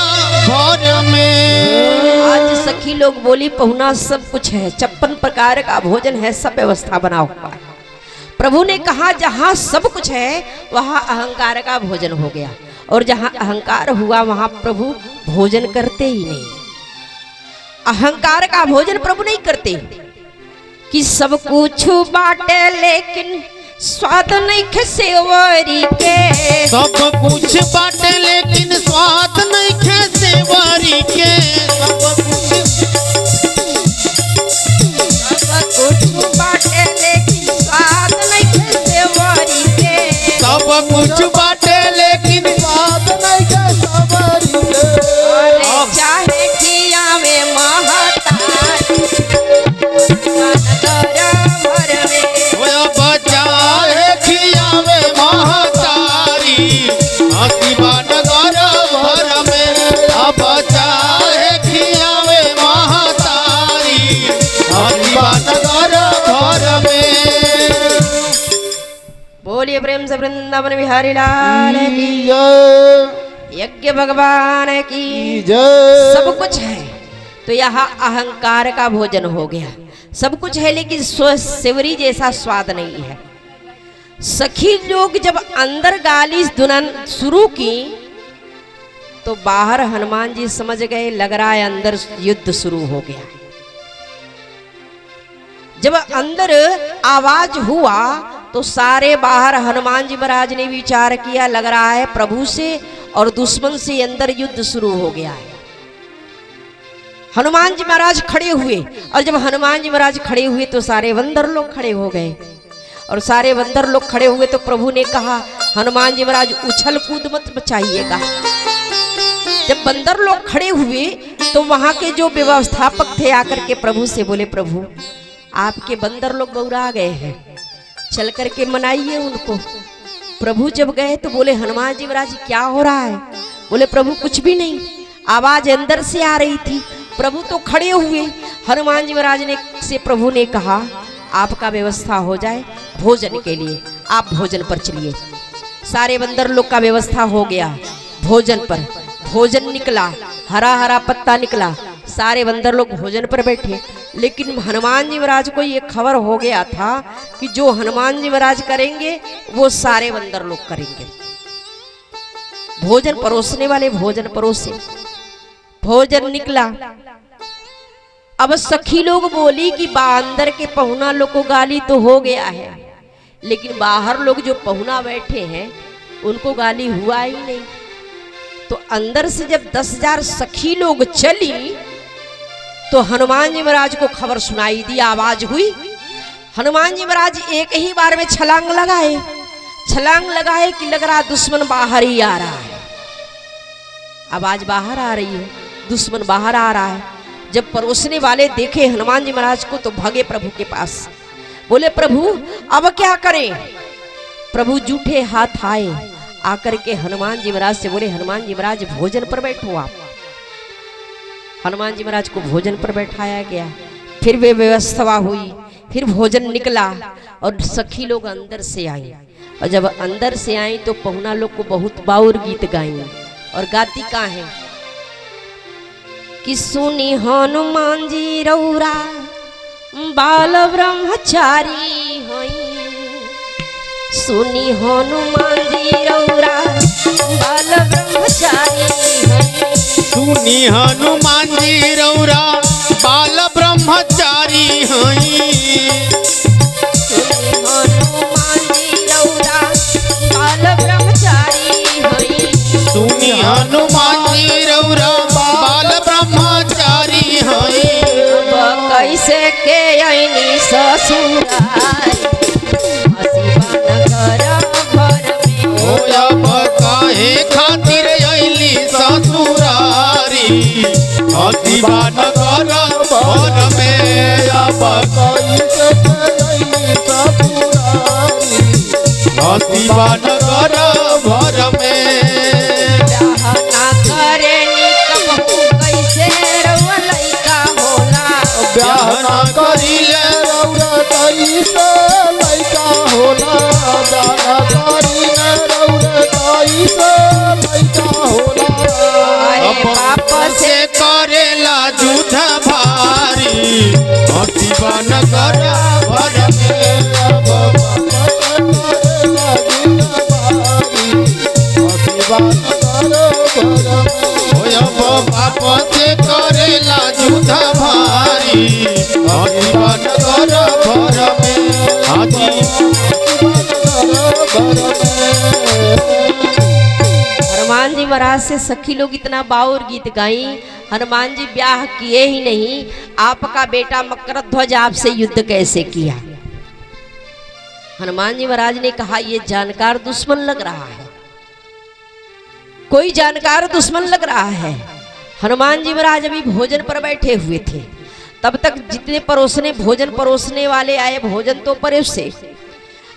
घर में। आज सखी लोग बोली पहुना सब कुछ है, 56 प्रकार का भोजन है, सब व्यवस्था बना हुआ है। प्रभु ने कहा जहाँ सब कुछ है वहाँ अहंकार का भोजन हो गया, और जहाँ अहंकार हुआ वहाँ प्रभु भोजन करते ही नहीं। अहंकार का भोजन प्रभु नहीं करते कि सब कुछ बाटे लेकिन स्वाद नहीं खे सेवरी के। सब कुछ बाटे लेकिन स्वाद नहीं खे सेवरी के। सब कुछ बाटे लेकिन स्वाद नहीं खे सेवरी के। सब कुछ बाटे लेकिन बात नहीं के सबरी के। अरे चाहे किया में महतारी बनगर भर में। ओया बचाए खियावे महतारी हसी बनगर घर में। अब बचाए खियावे महतारी हसी बनगर घर में। बोलिए प्रेम से वृंदावन बिहारी लाल की, जय यज्ञ भगवान की। जय। सब कुछ है तो यहाँ अहंकार का भोजन हो गया। सब कुछ है लेकिन सेवरी जैसा स्वाद नहीं है। सखी लोग जब अंदर गाली दुनन शुरू की तो बाहर हनुमान जी समझ गए लग रहा है अंदर युद्ध शुरू हो गया। जब अंदर आवाज हुआ तो सारे बाहर हनुमान जी महाराज ने विचार किया लग रहा है प्रभु से और दुश्मन से अंदर युद्ध शुरू हो गया है। हनुमान जी महाराज खड़े हुए, और जब हनुमान जी महाराज खड़े हुए तो सारे बंदर लोग खड़े हो गए, और सारे बंदर लोग खड़े हुए तो प्रभु ने कहा हनुमान जी महाराज उछल कूद मत मचाइएगा। जब बंदर लोग खड़े हुए तो वहां के जो व्यवस्थापक थे आकर के प्रभु से बोले प्रभु आपके बंदर लोग बौरा गए हैं, चल करके मनाइए उनको। प्रभु जब गए तो बोले हनुमान जी महाराज क्या हो रहा है? बोले प्रभु कुछ भी नहीं, आवाज अंदर से आ रही थी। प्रभु तो खड़े हुए, हनुमान जी महाराज ने से प्रभु ने कहा आपका व्यवस्था हो जाए भोजन के लिए, आप भोजन पर चलिए। सारे बंदर लोग का व्यवस्था हो गया भोजन पर। भोजन निकला, हरा हरा पत्ता निकला, सारे बंदर लोग भोजन पर बैठे। लेकिन हनुमान जी महाराज को ये खबर हो गया था कि जो हनुमान जी महाराज करेंगे वो सारे बंदर लोग करेंगे। भोजन परोसने वाले भोजन परोसे, भोजन निकला। अब सखी लोग बोली कि अंदर के पहुना लोग को गाली तो हो गया है, लेकिन बाहर लोग जो पहुना बैठे हैं उनको गाली हुआ ही नहीं। तो अंदर से जब 10,000 सखी लोग चली तो हनुमान जी महाराज को खबर सुनाई दी, आवाज हुई। हनुमान जी महाराज एक ही बार में छलांग लगाए कि लग रहा दुश्मन बाहर ही आ रहा है। आवाज बाहर आ रही है, दुश्मन बाहर आ रहा है। जब परोसने वाले देखे हनुमान जी महाराज को तो भागे प्रभु के पास, बोले प्रभु अब क्या करें। प्रभु जूठे हाथ आए, आकर के हनुमान जी महाराज से बोले हनुमान जी महाराज भोजन पर बैठो आप। हनुमान जी महाराज को भोजन पर बैठाया गया, फिर वे व्यवस्था हुई, फिर भोजन निकला और सखी लोग अंदर से आई। और जब अंदर से आई तो पहुना लोग को बहुत बाउर गीत गाई। और गाती कहाँ है कि सुनी हनुमान जी रौरा बाल ब्रह्मचारी हई, सुनी हनुमान जी रौरा बाल ब्रह्मचारी हई, सुनी हनुमान जी रौरा बाल ब्रह्मचारी हई, सुनी हनुमान जी रौरा बाल ब्रह्मचारी हई, सुनी हनुमान जी रौरा बाल ब्रह्मचारी हई। अब कैसे के आईनी ससुराल अब काहे खातिर अइली ससुरारी हसीबा नगर भर में। अब कैसे गई ससुरारी हसीबा नगर भर में। ना करे निकबहू कैसे रउआ लइका होला, ब्याह ना करिले रौरा कैसे लइका होला, दाना करी रौरा कैसे लइका होला। अरे बाप से से करेला झूठ भारी हसीबा नगर भर में। अब बाप से करेला झूठ भारी हसीबा नगर भर में। हाजी हनुमान जी महाराज से सखी लोग इतना बाउर गीत गाई। हनुमान जी ब्याह किए ही नहीं, आपका बेटा मकरध्वज आपसे युद्ध कैसे किया। हनुमान जी महाराज ने कहा ये जानकार दुश्मन लग रहा है, कोई जानकार दुश्मन लग रहा है। हनुमान जी महाराज अभी भोजन पर बैठे हुए थे, तब तक जितने भोजन परोसने वाले आए भोजन तो परोसे।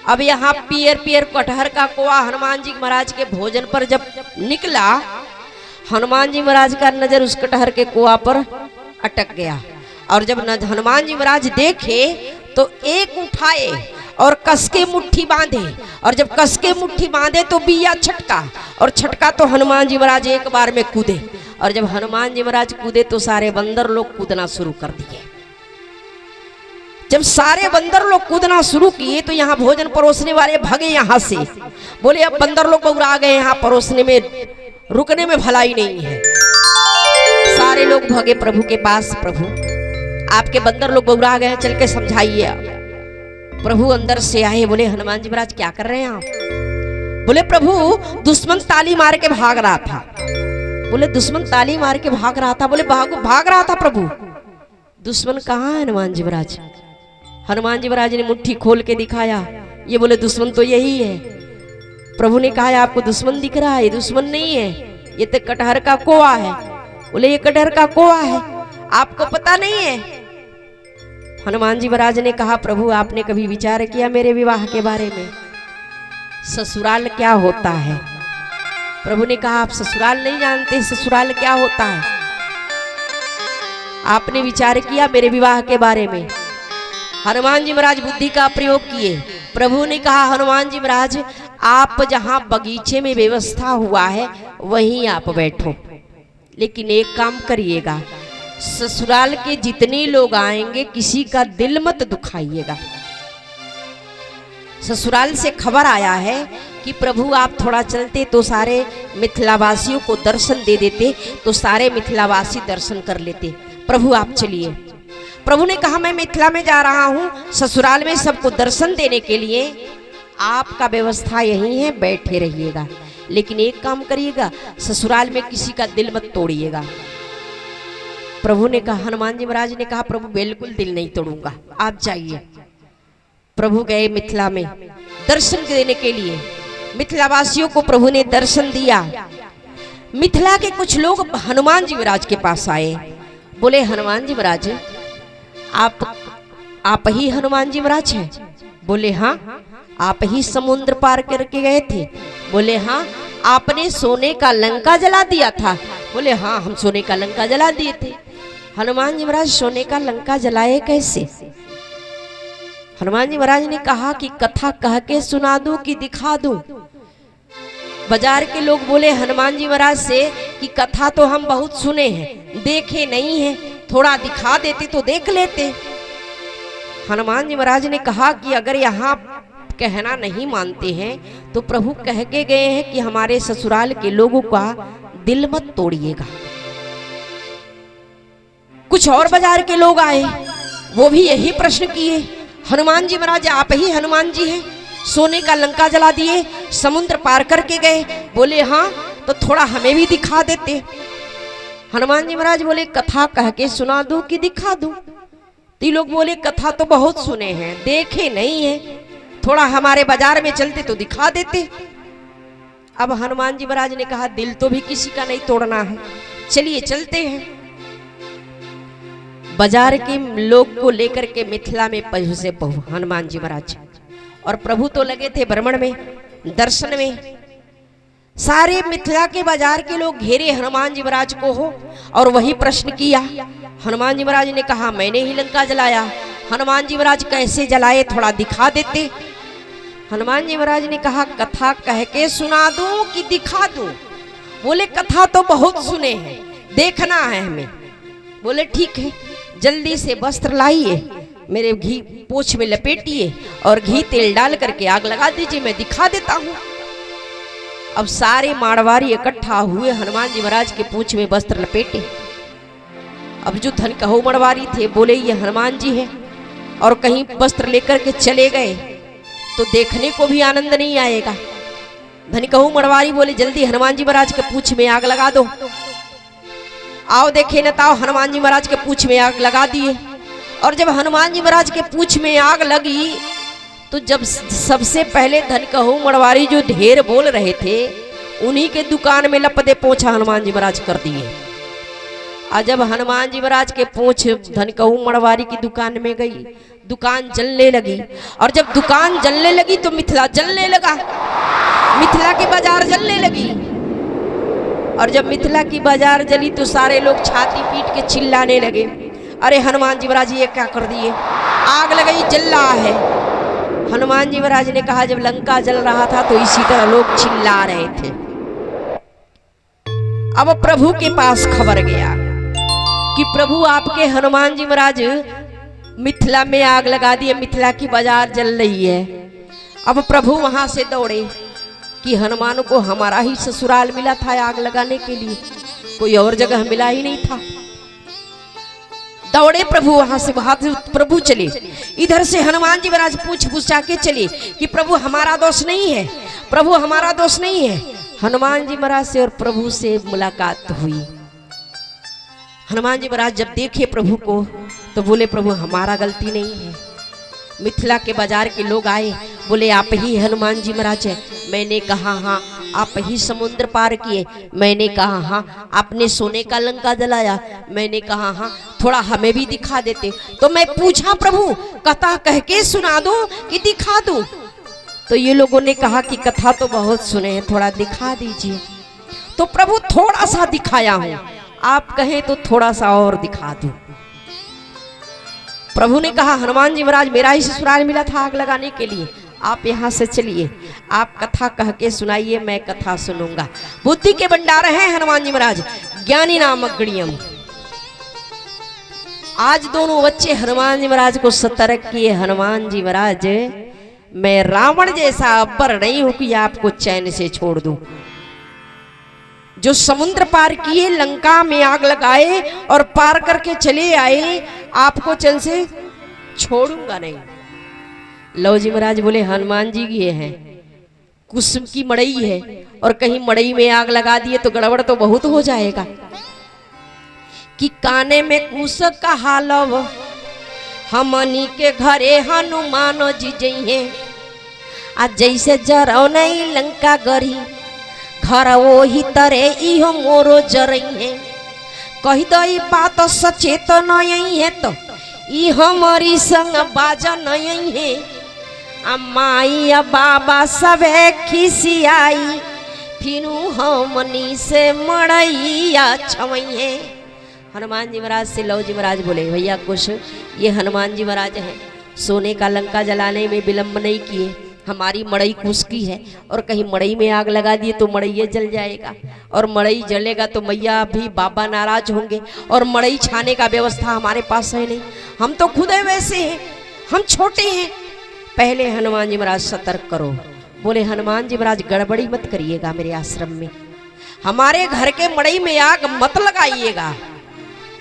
अब यहाँ पियर पियर कटहर का कोआ हनुमान जी महाराज के भोजन पर जब निकला, हनुमान जी महाराज का नजर उस कटहर के कोआ पर अटक गया। और जब हनुमान जी महाराज देखे तो एक उठाए और कसके मुट्ठी बांधे, और जब कसके मुट्ठी बांधे तो बिया छटका, और छटका तो हनुमान जी महाराज एक बार में कूदे। और जब हनुमान जी महाराज कूदे तो सारे बंदर लोग कूदना शुरू कर दिए। जब सारे बंदर लोग कूदना शुरू किए तो यहाँ भोजन परोसने वाले भागे यहाँ से, बोले अब बंदर लोग उड़ा गए, यहाँ परोसने में रुकने में भलाई नहीं है। सारे लोग भागे प्रभु के पास, प्रभु आपके बंदर लोग उड़ा गए, चल के समझाइए। प्रभु अंदर से आए, बोले हनुमान जी महाराज क्या कर रहे हैं आप। बोले प्रभु दुश्मन ताली मार के भाग रहा था। बोले दुश्मन ताली मार के भाग रहा था। बोले भाग रहा था प्रभु, दुश्मन कहाँ है हनुमान जी महाराज। हनुमान जी महाराज ने मुट्ठी खोल के दिखाया, ये बोले दुश्मन तो यही है। प्रभु ने कहा आपको दुश्मन दिख रहा है, ये दुश्मन नहीं है, ये तो कटहर का कोआ है। बोले ये कटहर का कोआ है, आपको पता नहीं है। हनुमान जी महाराज ने कहा प्रभु आपने कभी विचार किया मेरे विवाह के बारे में, ससुराल क्या होता है। प्रभु ने कहा आप ससुराल नहीं जानते, ससुराल क्या होता है। आपने विचार किया मेरे विवाह के बारे में। हनुमान जी महाराज बुद्धि का प्रयोग किए। प्रभु ने कहा हनुमान जी महाराज आप जहां बगीचे में व्यवस्था हुआ है वहीं आप बैठो, लेकिन एक काम करिएगा, ससुराल के जितने लोग आएंगे किसी का दिल मत दुखाइएगा। ससुराल से खबर आया है कि प्रभु आप थोड़ा चलते तो सारे मिथिलावासियों को दर्शन दे देते, तो सारे मिथिलावासी दर्शन कर लेते। प्रभु आप चलिए। प्रभु ने कहा मैं मिथिला में जा रहा हूँ ससुराल में सबको दर्शन देने के लिए, आपका व्यवस्था यही है, बैठे रहिएगा, लेकिन एक काम करिएगा, ससुराल में किसी का दिल मत तोड़िएगा। प्रभु ने कहा, हनुमान जी महाराज ने कहा प्रभु बिल्कुल दिल नहीं तोड़ूंगा, आप जाइए। प्रभु गए मिथिला में दर्शन देने के लिए, मिथिलावासियों को प्रभु ने दर्शन दिया। मिथिला के कुछ लोग हनुमान जी महाराज के पास आए, बोले हनुमान जी महाराज आप ही हनुमान जी महाराज हैं? बोले हाँ। आप ही समुद्र पार करके गए थे? बोले हाँ। आपने सोने का लंका जला दिया था? बोले हाँ हम सोने का लंका जला दिए थे। हनुमान जी महाराज सोने का लंका जलाए कैसे? हनुमान जी महाराज ने कहा कि कथा कह के सुना दूं कि दिखा दूं? बाजार के लोग बोले हनुमान जी महाराज से कि कथा तो हम बहुत सुने हैं, देखे नहीं हैं, थोड़ा दिखा देते तो देख लेते। हनुमान जी महाराज ने कहा कि अगर यहाँ कहना नहीं मानते हैं तो प्रभु कह के गए हैं कि हमारे ससुराल के लोगों का दिल मत तोड़िएगा। कुछ और बाजार के लोग आए, वो भी यही प्रश्न किए, हनुमान जी महाराज आप ही हनुमान जी हैं? सोने का लंका जला दिए, समुद्र पार करके गए? बोले हाँ। तो थोड़ा हमें भी दिखा देते। हनुमान जी महाराज बोले कथा कह के सुना दूं कि दिखा दूं? तो लोग बोले कथा तो बहुत सुने हैं, देखे नहीं है, थोड़ा हमारे बाजार में चलते तो दिखा देते। अब हनुमान जी महाराज ने कहा दिल तो भी किसी का नहीं तोड़ना है, चलिए चलते हैं। बाजार के लोग को लेकर के मिथिला में पहुंचे हनुमान जी महाराज, और प्रभु तो लगे थे भ्रमण में, दर्शन में। सारे मिथिला के बाजार के लोग घेरे हनुमान जी महाराज को हो और वही प्रश्न किया। हनुमान जी महाराज ने कहा मैंने ही लंका जलाया। हनुमान जी महाराज कैसे जलाए थोड़ा दिखा देते? हनुमान जी महाराज ने कहा कथा कह के सुना दूं कि दिखा दूं? बोले कथा तो बहुत सुने हैं, देखना है हमें। बोले ठीक है, जल्दी से वस्त्र लाइए, मेरे घी पोछ में लपेटिए और घी तेल डाल करके आग लगा दीजिए, मैं दिखा देता हूँ। अब सारे मारवाड़ी इकट्ठा हुए, हनुमान जी महाराज के पूंछ में वस्त्र लपेटे। अब जो धनकहु मारवाड़ी थे बोले ये हनुमान जी हैं, और कहीं वस्त्र लेकर के चले गए तो देखने को भी आनंद नहीं आएगा। धनकहु मारवाड़ी बोले जल्दी हनुमान जी महाराज के पूंछ में आग लगा दो। आओ देखे न ताओ, हनुमान जी महाराज के पूंछ में आग लगा दिए। और जब हनुमान जी महाराज के पूंछ में आग लगी तो जब सबसे पहले धनकहु मारवाड़ी जो ढेर बोल रहे थे उन्हीं के दुकान में लपदे पोंछा हनुमान जी महाराज कर दिए। और जब हनुमान जी महाराज के पूंछ धनकहु मारवाड़ी की दुकान में गई, दुकान जलने लगी। और जब दुकान जलने लगी तो मिथिला जलने लगा, मिथिला की बाजार जलने लगी। और जब मिथिला की बाजार जली तो सारे लोग छाती पीट के चिल्लाने लगे, अरे हनुमान जी महाराज ये क्या कर दिए, आग लगाई जल रहा है। हनुमान जी महाराज ने कहा जब लंका जल रहा था तो इसी तरह लोग चिल्ला रहे थे। अब प्रभु के पास खबर गया कि प्रभु आपके हनुमान जी महाराज मिथिला में आग लगा दिए, मिथिला की बाजार जल रही है। अब प्रभु वहां से दौड़े कि हनुमान को हमारा ही ससुराल मिला था आग लगाने के लिए, कोई और जगह मिला ही नहीं था। दौड़े प्रभु वहां से प्रभु चले। इधर से हनुमान जी महाराज पूछ पूछा के चले कि प्रभु हमारा दोष नहीं है, प्रभु हमारा दोष नहीं है। हनुमान जी महाराज से और प्रभु से मुलाकात हुई। हनुमान जी महाराज जब देखे प्रभु को तो बोले प्रभु हमारा गलती नहीं है। मिथिला के बाजार के लोग आए, बोले आप ही हनुमान जी महाराज है? मैंने कहा हाँ। आप ही समुद्र पार किए? मैंने कहा हाँ। आपने सोने का लंका जलाया? मैंने कहा हाँ। थोड़ा हमें भी दिखा देते? तो मैं पूछा प्रभु कथा कह के सुना दूं कि दिखा दूं? तो ये लोगों ने कहा कि कथा तो बहुत सुने हैं, थोड़ा दिखा दीजिए। तो प्रभु थोड़ा सा दिखाया हूं, आप कहें तो थोड़ा सा और दिखा दूं। प्रभु ने कहा हनुमान जी महाराज मेरा ही ससुराल मिला था आग लगाने के लिए, आप यहाँ से चलिए, आप कथा कह के सुनाइए, मैं कथा सुनूंगा। बुद्धि के भंडार हैं हनुमान जी महाराज, ज्ञानी नाम अग्रणियम। आज दोनों बच्चे हनुमान जी महाराज को सतर्क किए। हनुमान जी महाराज, मैं रावण जैसा अब्बर नहीं हूं कि आपको चैन से छोड़ दूं। जो समुद्र पार किए, लंका में आग लगाए और पार करके चले आए, आपको चैन से छोड़ूंगा नहीं। लो जी महाराज बोले, हनुमान जी ये हैं, कुसुम की मड़ई है और कहीं मड़ई में आग लगा दिए तो गड़बड़ तो बहुत हो जाएगा। कि काने में कुश का हालव, हमनी के घरे हनुमान जी जइहे। आज जैसे जरौ नहीं लंका गरी, घर वो ही तरे इहो मोरो जरइहे। कही दई बात सचेत नहीं है तो ई हमारी संग बाजा नहीं है। माई बाबा सबे खिसियाई, फिरू हमनी से मड़ैया छवइहे। हनुमान जी महाराज से लव जी महाराज बोले, भैया कुछ ये हनुमान जी महाराज हैं, सोने का लंका जलाने में विलंब नहीं किए। हमारी मड़ई कुश की है और कहीं मड़ई में आग लगा दिए तो मड़ई जल जाएगा, और मड़ई जलेगा तो मैया भी बाबा नाराज होंगे, और मड़ई छाने का व्यवस्था हमारे पास है नहीं। हम तो खुद है वैसे हैं, हम छोटे हैं। पहले हनुमान जी महाराज सतर्क करो। बोले, हनुमान जी महाराज गड़बड़ी मत करिएगा मेरे आश्रम में, हमारे घर के मड़ई में आग मत लगाइएगा।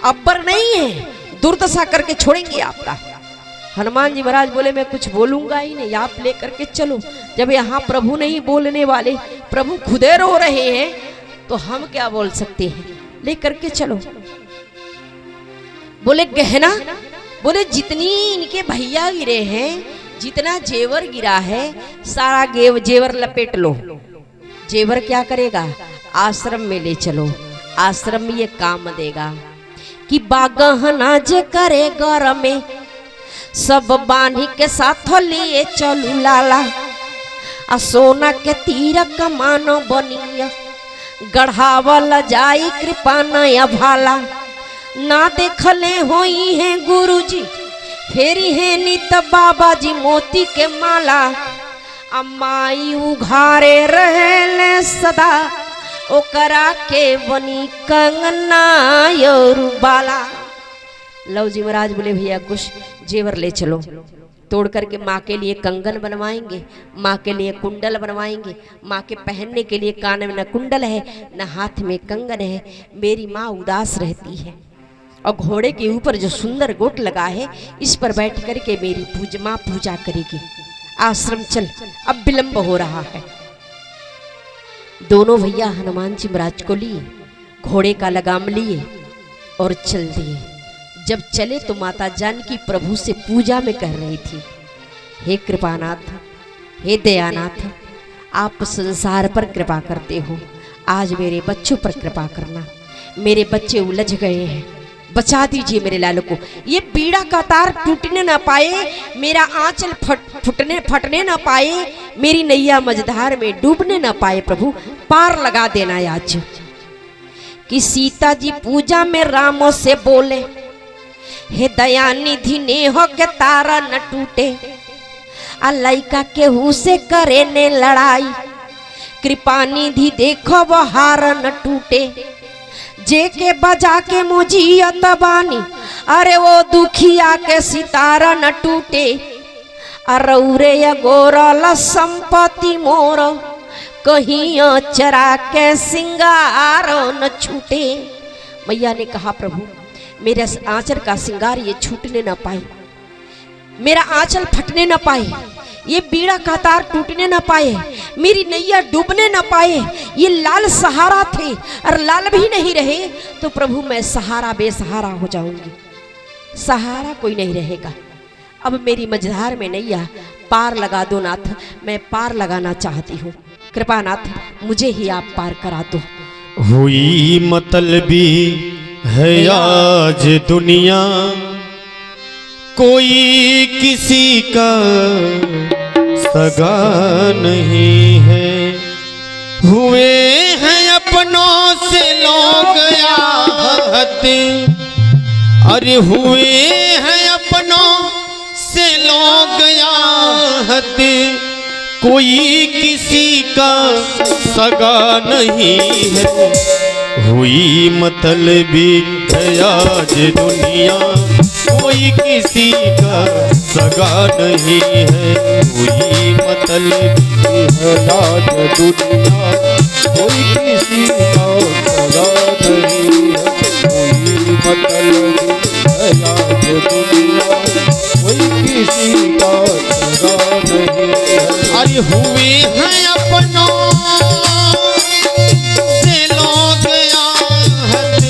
अब्बर नहीं है, दुर्दशा करके छोड़ेंगे आपका। हनुमान जी महाराज बोले, मैं कुछ बोलूंगा ही नहीं, आप लेकर के चलो। जब यहाँ प्रभु नहीं बोलने वाले, प्रभु खुदे रो रहे हैं, तो हम क्या बोल सकते हैं, लेकर के चलो। बोले, गहना? बोले, जितनी इनके भैया गिरे हैं, जितना जेवर गिरा है, सारा जेवर लपेट लो। जेवर क्या करेगा? आश्रम में ले चलो, आश्रम में ये काम देगा। कि बागहना जे करे घर में, सब बानी के साथ लिए चलू लाला। आ सोना के तीर कमान बनिया, गढ़ावल जाई कृपा नया भाला। ना देखले होई है गुरुजी, फेरी है नित बाबा जी मोती के माला। अम्माई उघारे रहेले सदा, ओकरा के बनी कंगना योरु बाला। लव जी महाराज बोले, भैया कुछ जेवर ले चलो। तोड़ करके माँ के लिए कंगन बनवाएंगे, माँ के लिए कुंडल बनवाएंगे। माँ के पहनने के लिए कान में न कुंडल है न हाथ में कंगन है। मेरी माँ उदास रहती है, और घोड़े के ऊपर जो सुंदर गोट लगा है, इस पर बैठ करके मेरी माँ पूजा करेगी। आश्रम चल, अब विलंब हो रहा है। दोनों भैया हनुमान जी महाराज को लिए, घोड़े का लगाम लिए और चल दिए। जब चले तो माता जानकी प्रभु से पूजा में कह रही थी, हे कृपानाथ, हे दयानाथ, आप संसार पर कृपा करते हो, आज मेरे बच्चों पर कृपा करना। मेरे बच्चे उलझ गए हैं, बचा दीजिए मेरे लाल को। ये बीड़ा का तार टूटने ना पाए, मेरा आंचल फटने ना पाए, मेरी नैया मझधार में डूबने ना पाए। प्रभु पार लगा देना आज। कि सीता जी पूजा में रामों से बोले, हे दयानिधि नेह के तारा न टूटे। आ लइका केहू से करे ने लड़ाई, कृपा निधि देखो वो हार न टूटे। जे के बजा के मोजियत बानी, अरे वो दुखिया के सितारा न टूटे। अरौरे गोरल संपत्ति मोर, कहीं चरा के सिंगार न छूटे। मैया ने कहा, प्रभु मेरे आंचल का सिंगार ये छूटने न पाए, मेरा आंचल फटने न पाए, ये बीड़ा का तार टूटने न पाए, मेरी नैया डूबने न पाए। ये लाल सहारा थे और लाल भी नहीं रहे तो प्रभु मैं सहारा बेसहारा हो जाऊंगी, सहारा कोई नहीं रहेगा। अब मेरी मझधार में नैया पार लगा दो नाथ, मैं पार लगाना चाहती हूँ। कृपा नाथ, मुझे ही आप पार करा दो। हुई मतलबी है आज दुनिया, कोई किसी का सगा नहीं है। हुए हैं अपनों से लोग आहत, अरे हुए हैं अपनों से लोग आहत। कोई किसी का सगा नहीं है, हुई मतलबी है आज दुनिया। कोई किसी का सगा नहीं है, हुई मतलबी है आज दुनिया, कोई किसी का सगा नहीं है, कोई मतलब है आज दुनिया, कोई किसी का सगा नहीं है। अरे हुए हैं अपनों से लोग आहत,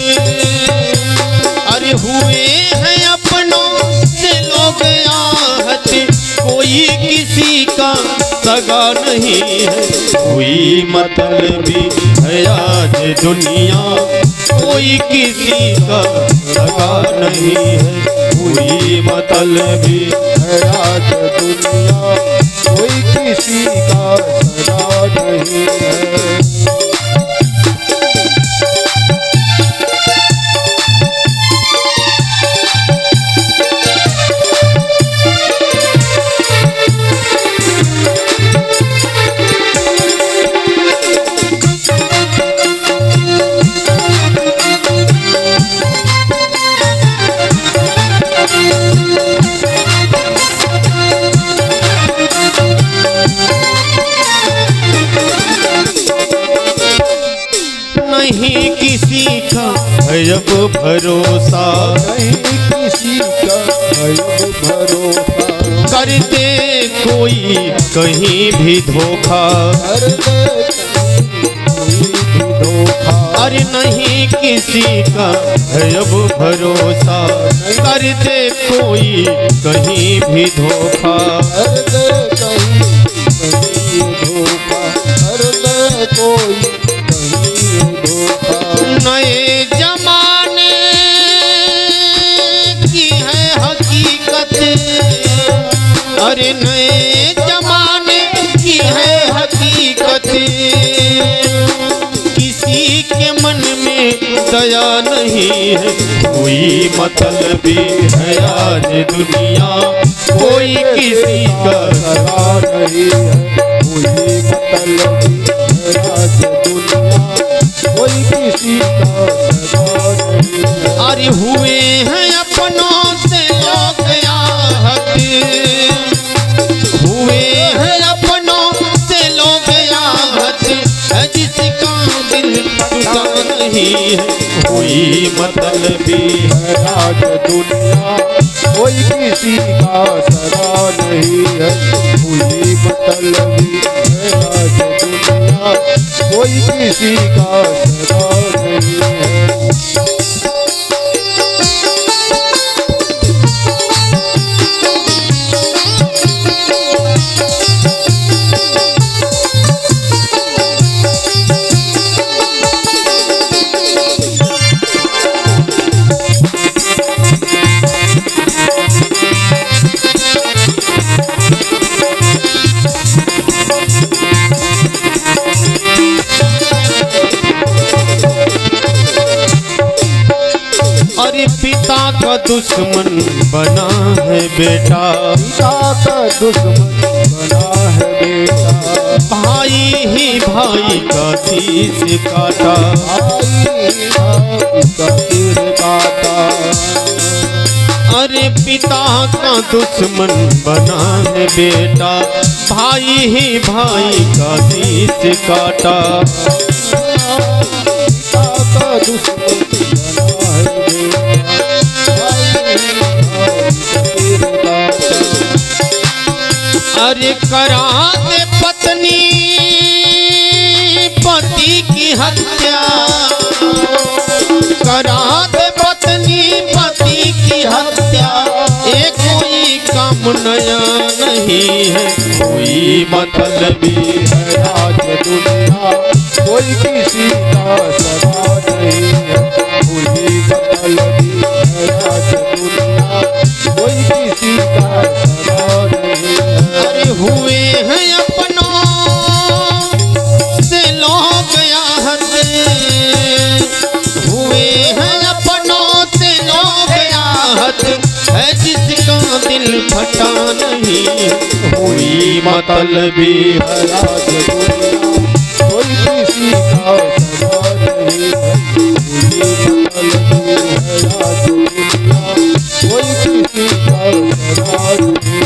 अरे हुए हैं अपनों से लोग आहत, कोई किसी का सगा नहीं है, हुई मतलबी है आज दुनिया। कोई किसी का सगा नहीं है, हुई मतलबी है आज दुनिया, कोई किसी का सगा नहीं है। नहीं किसी का है अब भरोसा, नहीं किसी का है अब भरोसा, कर दे कोई कहीं भी धोखा। कर दे कोई भी धोखा, अरे नहीं किसी का है अब भरोसा, कर दे कोई कहीं भी धोखा। कर दे कहीं धोखा, कर दे कोई कहीं धोखा। नए जमाने की है हकीकत, अरे नए जमाने की है हकीकत, किसी के मन में दया नहीं है, कोई मतलबी है आज दुनिया। कोई किसी का सगा नहीं है, कोई मतलबी है आज दुनिया, कोई किसी का सगा नहीं है। अरे हुए हैं अपनों से लोग आहत, हुए हैं अपनों से लोग आहत, जिसका दिल टूटा नहीं है, कोई मतलबी है आज दुनिया, कोई किसी का सगा नहीं है, कोई मतलबी है आज दुनिया, कोई किसी का सगा नहीं है। अरे पिता का दुश्मन बना है बेटा, पिता का दुश्मन बना है बेटा, भाई ही भाई का शीश काटा। भाई का सिर काटा। अरे पिता का दुश्मन बना है बेटा, भाई ही भाई का शीश काटा। पिता का दुश्मन बना है बेटा, भाई का सिर काटा। अरे करा दे पत्नी पति की हत्या, करा दे पत्नी पति की हत्या, ये कोई काम नया नहीं है, कोई मतलबी है आज दुनिया, कोई किसी का सगा नहीं है, कोई मतलबी है आज दुनिया, कोई किसी का सगा नहीं है। अरे हुए हैं अपनों से लोग आहत, हुए हैं अपनों से लोग आहत, है जिसका दिल फटा नहीं, हुई मतलबी है आज दुनिया कोई किसी का सगा नहीं है। कोई मतलबी है आज दुनिया कोई किसी का सगा नहीं है।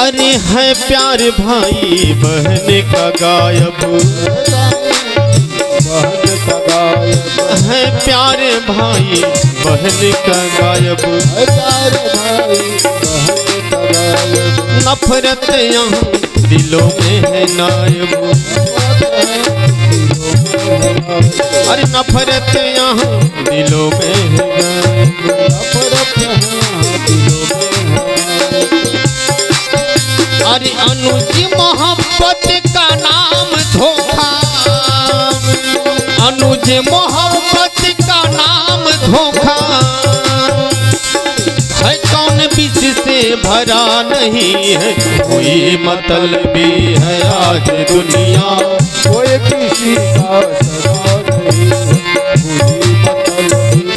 अरे है प्यार भाई बहन का गायब, बहन का गायब है प्यार भाई बहन का गायब, है प्यार भाई बहन का गायब। नफरत यहाँ दिलों में है नायब, अरे नफरत यहाँ दिलों में है नायब, नफरत यहाँ दिलों में है। अरे अनुज मोहब्बत का नाम धोखा, अनुज मोहब्बत का नाम धोखा, है कौन बीच से भरा नहीं है। कोई मतलबी है आज दुनिया कोई किसी का सगा नहीं है। कोई मतलबी है आज दुनिया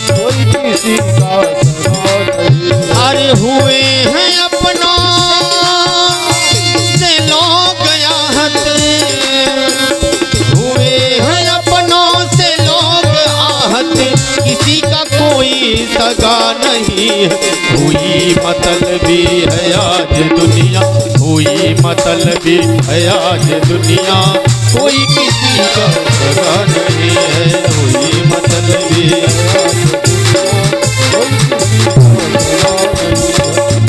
कोई किसी का सगा नहीं है। अरे हुए हैं अपनों से लोग आहत, हुए हैं अपनों से लोग आहत, किसी का कोई सगा नहीं है। कोई मतलबी है आज दुनिया, कोई मतलबी है आज दुनिया, कोई किसी का सगा नहीं है। कोई मतलबी है आज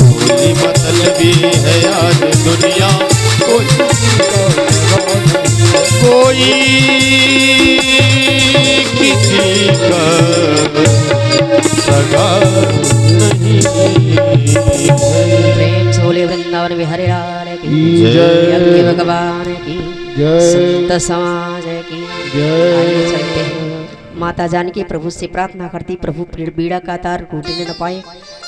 कोई मतलबी है आज दुनिया, कोई किसी का सगा नहीं है। प्रेम से बोले वृंदावन बिहारी लाल की जय। अग्नि भगवान की जय। संत समाज की जय। आइए चलते हैं। माता जानकी प्रभु से प्रार्थना करती, प्रभु बीड़ा का तार टूटने न पाए,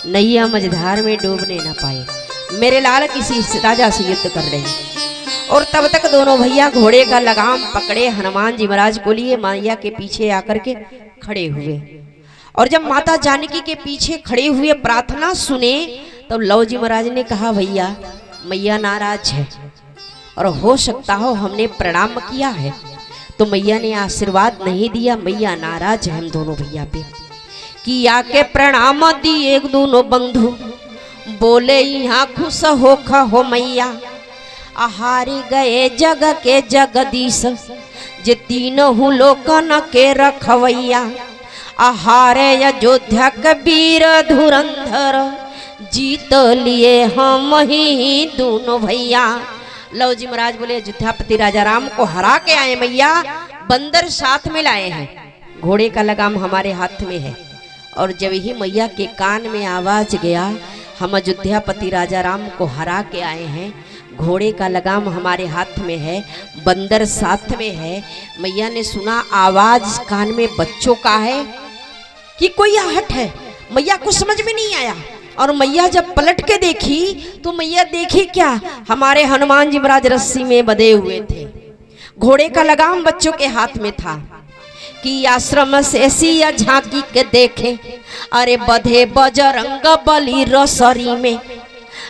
नैया मझधार में डूबने न पाए, मेरे लाल किसी राजा से युद्ध कर रहे हैं। और तब तक दोनों भैया घोड़े का लगाम पकड़े हनुमान जी महाराज को लिए मैया के पीछे आकर के खड़े हुए। और जब माता जानकी के पीछे खड़े हुए प्रार्थना सुने तो लव जी महाराज ने कहा, भैया मैया नाराज है और हो सकता हो हमने प्रणाम किया है तो मैया ने आशीर्वाद नहीं दिया, मैया नाराज है हम दोनों भैया पे। कि आके प्रणाम दिए दोनों बंधु, बोले यहाँ खुश हो खो मैया, आहारी गए जग के जगदीश, जे तीनों लोकन के रखवैया, आहारे अयोध्या के वीर धुरंधर, जीत लिए हम ही दोनों भैया। लव जी महाराज बोले, अयोध्यापति राजा राम को हरा के आए मैया, बंदर साथ में लाए हैं, घोड़े का लगाम हमारे हाथ में है। और जब ही मैया के कान में आवाज गया, हम अयोध्यापति राजा राम को हरा के आए हैं, घोड़े का लगाम हमारे हाथ में है, बंदर साथ में है। मैया ने सुना आवाज कान में बच्चों का है कि कोई आहट है, मैया को समझ में नहीं आया। और मैया जब पलट के देखी तो मैया देखी क्या, हमारे हनुमान जी महाराज रस्सी में बंधे हुए थे, घोड़े का लगाम बच्चों के हाथ में था। कि आश्रम से सिया झांकी के देखे, अरे बधे बजरंग बली रसरी में,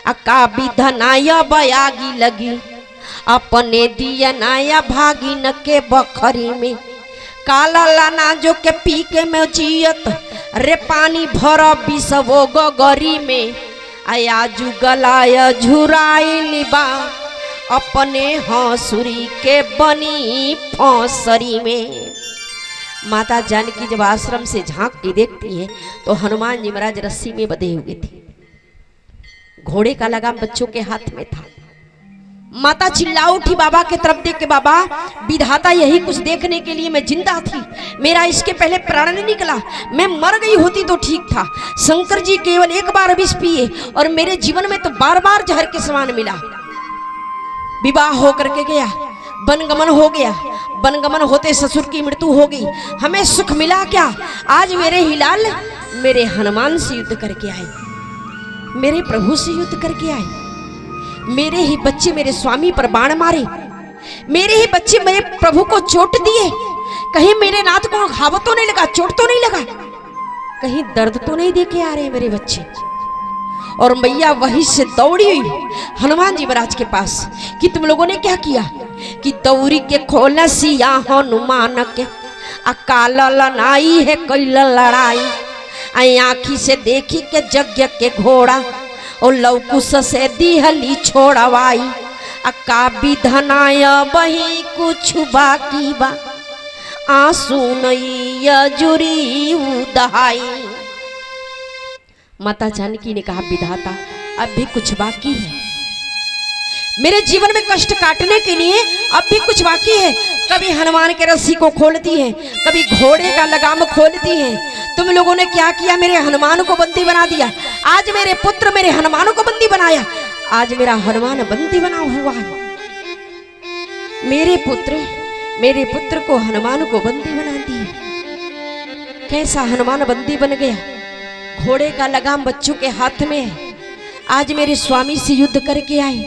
अका विधनाया बयागी लगी, अपने दिया नाया भागी न के बखरी में, काला लाना जो के पी के में जियत, रे पानी भर बिसवो गगरी में, आया जुगलाय झुराइली बा, अपने हंसुरी के बनी फौसरी में। माता जानकी जब आश्रम से झांक के देखती है तो हनुमान जी महाराज रस्सी में बंधे हुए थे, घोड़े का लगाम बच्चों के हाथ में था। माता चिल्ला उठी बाबा के तरफ देख के, बाबा विधाता यही कुछ देखने के लिए मैं जिंदा थी, मेरा इसके पहले प्राण नहीं निकला, मैं मर गई होती तो ठीक था। शंकर जी केवल एक बार विष पिए और मेरे जीवन में तो बार बार जहर के समान मिला। विवाह होकर के गया, वनगमन हो गया, वनगमन होते ससुर की मृत्यु हो गई, हमें सुख मिला क्या? आज मेरे हिलाल मेरे हनुमान से युद्ध करके आए, मेरे प्रभु से युद्ध करके आए, मेरे ही बच्चे मेरे स्वामी पर बाण मारे, मेरे ही बच्चे मेरे प्रभु को चोट दिए, कहीं मेरे नाथ को घाव तो नहीं लगा, चोट तो नहीं लगा, कहीं दर्द तो नहीं देके आ रहे मेरे बच्चे। और मैया वहीं से दौड़ी हुई हनुमान जी महाराज के पास कि तुम लोगों ने क्या किया? कि दौरी के खोल सिया हनुमान के अकाल लनाई है कोई लड़ाई, आई आँखी से देखी के यज्ञ के घोड़ा और लौकुश से दिहली छोड़वाई, अक्का विधनाय वही कुछ बाकी बा आंसू नैया जुरी उदहाई। माता जानकी ने कहा, विधाता अब भी कुछ बाकी है, मेरे जीवन में कष्ट काटने के लिए अब भी कुछ बाकी है। कभी हनुमान के रस्सी को खोलती है, कभी घोड़े का लगाम खोलती है। तुम लोगों ने क्या किया? मेरे हनुमान को बंदी बना दिया। आज मेरे पुत्र मेरे हनुमान को बंदी बनाया, आज मेरा हनुमान बंदी बना हुआ है। मेरे पुत्र को हनुमान को बंदी बना दिया। कैसा हनुमान बंदी बन गया? घोड़े का लगाम बच्चों के हाथ में है। आज मेरे स्वामी से युद्ध करके आए,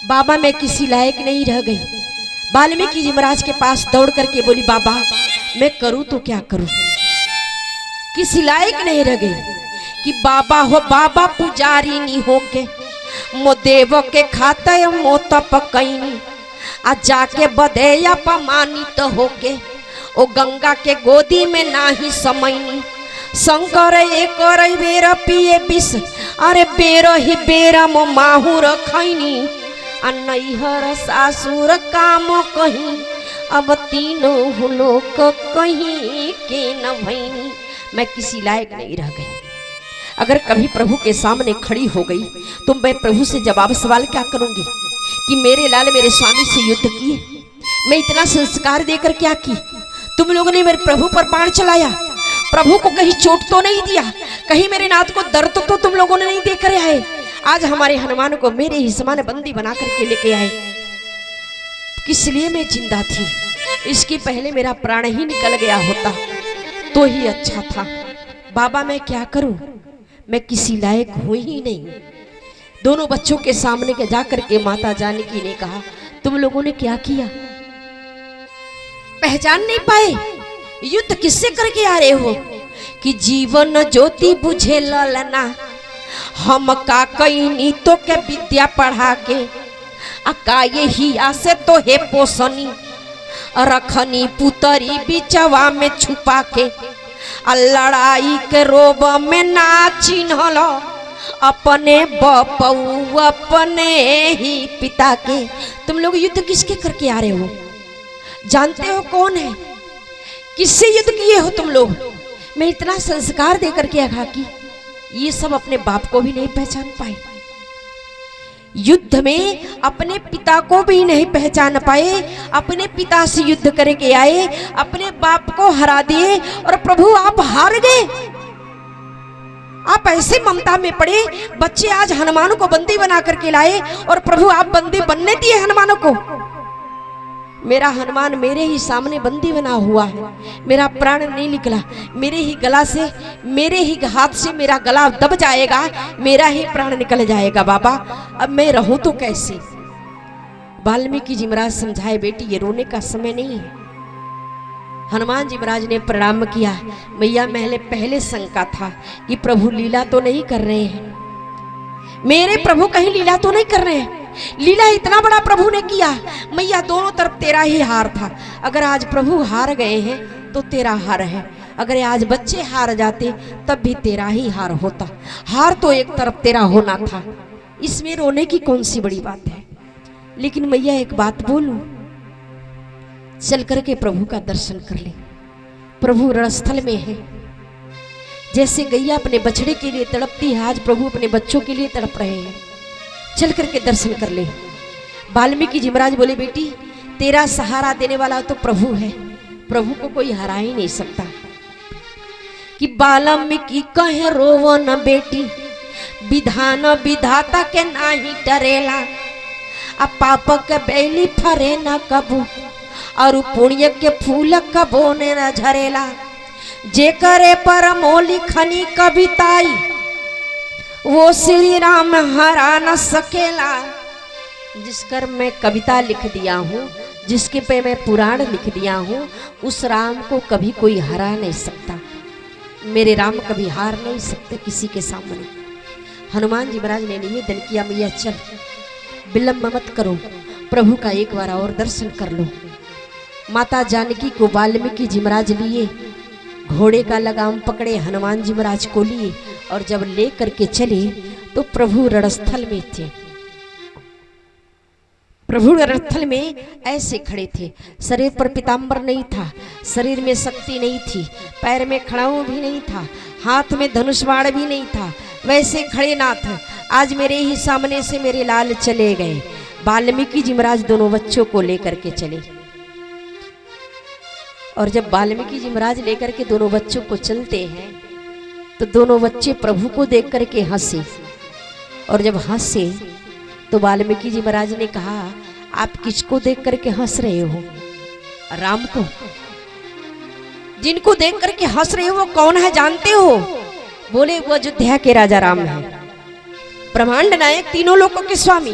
बाबा मैं किसी लायक नहीं रह गई। वाल्मीकि जी महाराज के पास दौड़ करके बोली, बाबा मैं करूं तो क्या करूं, किसी लायक नहीं रह गई। कि बाबा हो बाबा पुजारी नहीं हो के मो देव के खाते मो तपकैनी आ जाके बदेया पमानी तो होके ओ गंगा के गोदी में नाही समैनी। शंकर एक बेर पिए विष अरे बेर ही बेरा मो माहुर खैनी आ नैहर सासुर काम कहीं अब तीनों लोक कहीं के न भैनी। मैं किसी लायक नहीं रह गई। अगर कभी प्रभु के सामने खड़ी हो गई तो मैं प्रभु से जवाब सवाल क्या करूंगी कि मेरे लाल मेरे स्वामी से युद्ध किए, मैं इतना संस्कार देकर क्या की? तुम लोगों ने मेरे प्रभु पर बाण चलाया, प्रभु को कहीं चोट तो नहीं दिया, कहीं मेरे नाथ को दर्द तो तुम लोगों ने नहीं देकर आए। आज हमारे हनुमान को मेरे ही समान बंदी बना करके लेके आए। किस लिए मैं जिंदा थी? इसके पहले मेरा प्राण ही निकल गया होता तो ही अच्छा था। बाबा मैं क्या करूं, मैं किसी लायक हूं ही नहीं। दोनों बच्चों के सामने के जाकर के माता जानकी ने कहा, तुम लोगों ने क्या किया? पहचान नहीं पाए? युद्ध किससे करके आ रहे हो? कि जीवन ज्योति बुझे ललना हम का कईनी तो के विद्या पढ़ा के अका यही आसे तो हे पोसनी रखनी पुतरी बिचवा में छुपा के लड़ाई के रोब में ना चिन्हल अपने बपऊ अपने ही पिता के। तुम लोग युद्ध किसके करके आ रहे हो? जानते हो कौन है? किससे युद्ध किए हो तुम लोग? मैं इतना संस्कार देकर के आखा कि ये सब अपने बाप को भी नहीं पहचान पाए, युद्ध में अपने पिता को भी नहीं पहचान पाए, अपने पिता से युद्ध करके आए, अपने बाप को हरा दिए और प्रभु आप हार गए। आप ऐसे ममता में पड़े, बच्चे आज हनुमान को बंदी बना करके लाए और प्रभु आप बंदी बनने दिए हनुमानों को। मेरा हनुमान मेरे ही सामने बंदी बना हुआ है, मेरा प्राण नहीं निकला, मेरे ही गला से मेरे ही हाथ से मेरा गला दब जाएगा, मेरा ही प्राण निकल जाएगा। बाबा अब मैं रहूं तो कैसे? वाल्मीकि जी महाराज समझाए, बेटी ये रोने का समय नहीं है। हनुमान जी महाराज ने प्रणाम किया। मैया पहले शंका था कि प्रभु लीला तो नहीं कर रहे हैं, मेरे प्रभु कहीं लीला तो नहीं कर रहे हैं। लीला इतना बड़ा प्रभु ने किया, मैया दोनों तरफ तेरा ही हार था। अगर आज प्रभु हार गए हैं तो तेरा हार है, अगर आज बच्चे हार जाते तब भी तेरा ही हार होता। हार तो एक तरफ तेरा होना था, इसमें रोने की कौन सी बड़ी बात है? लेकिन मैया एक बात बोलूं, चल करके प्रभु का दर्शन कर ले। प्रभु रणस्थल में है, जैसे गैया अपने बछड़े के लिए तड़पती है, आज प्रभु अपने बच्चों के लिए तड़प रहे हैं। चल करके दर्शन कर ले। वाल्मीकि जी महाराज बोले बेटी तेरा सहारा देने वाला तो प्रभु है, प्रभु को कोई हरा ही नहीं सकता। कि वाल्मीकि कहे रोवो न बेटी, विधान विधाता के नाही डरेला। आ पाप के बेली फरे न कबू, और पुण्य के फूल कबो ने न झरेला। जे करे पर मोली खनी कविताई, वो श्री राम हरा न सकेला। जिस कर मैं कविता लिख दिया हूँ, जिसके पे मैं पुराण लिख दिया हूँ, उस राम को कभी कोई हरा नहीं सकता। मेरे राम कभी हार नहीं सकते किसी के सामने। हनुमान जी महाराज ने निवेदन किया मैया चल विलंब मत करो, प्रभु का एक बार और दर्शन कर लो। माता जानकी को वाल्मीकि जी महाराज लिए, घोड़े का लगाम पकड़े हनुमान जी महाराज को लिए, और जब ले करके चले तो प्रभु रणस्थल में थे। प्रभु रणस्थल में ऐसे खड़े थे, शरीर पर पीताम्बर नहीं था, शरीर में शक्ति नहीं थी, पैर में खड़ाऊ भी नहीं था, हाथ में धनुष बाण भी नहीं था, वैसे खड़े नाथ आज मेरे ही सामने से मेरे लाल चले गए। वाल्मीकि जी महाराज दोनों बच्चों को लेकर के चले, और जब वाल्मीकि जी महाराज लेकर के दोनों बच्चों को चलते हैं तो दोनों बच्चे प्रभु को देख करके हंसे, और जब हंसे तो वाल्मीकि जी महाराज ने कहा आप किसको देख करके हंस रहे हो? राम को। जिनको देख करके हंस रहे हो वो कौन है जानते हो? बोले वो अयोध्या के राजा राम है, ब्रह्मांड नायक, तीनों लोकों के स्वामी।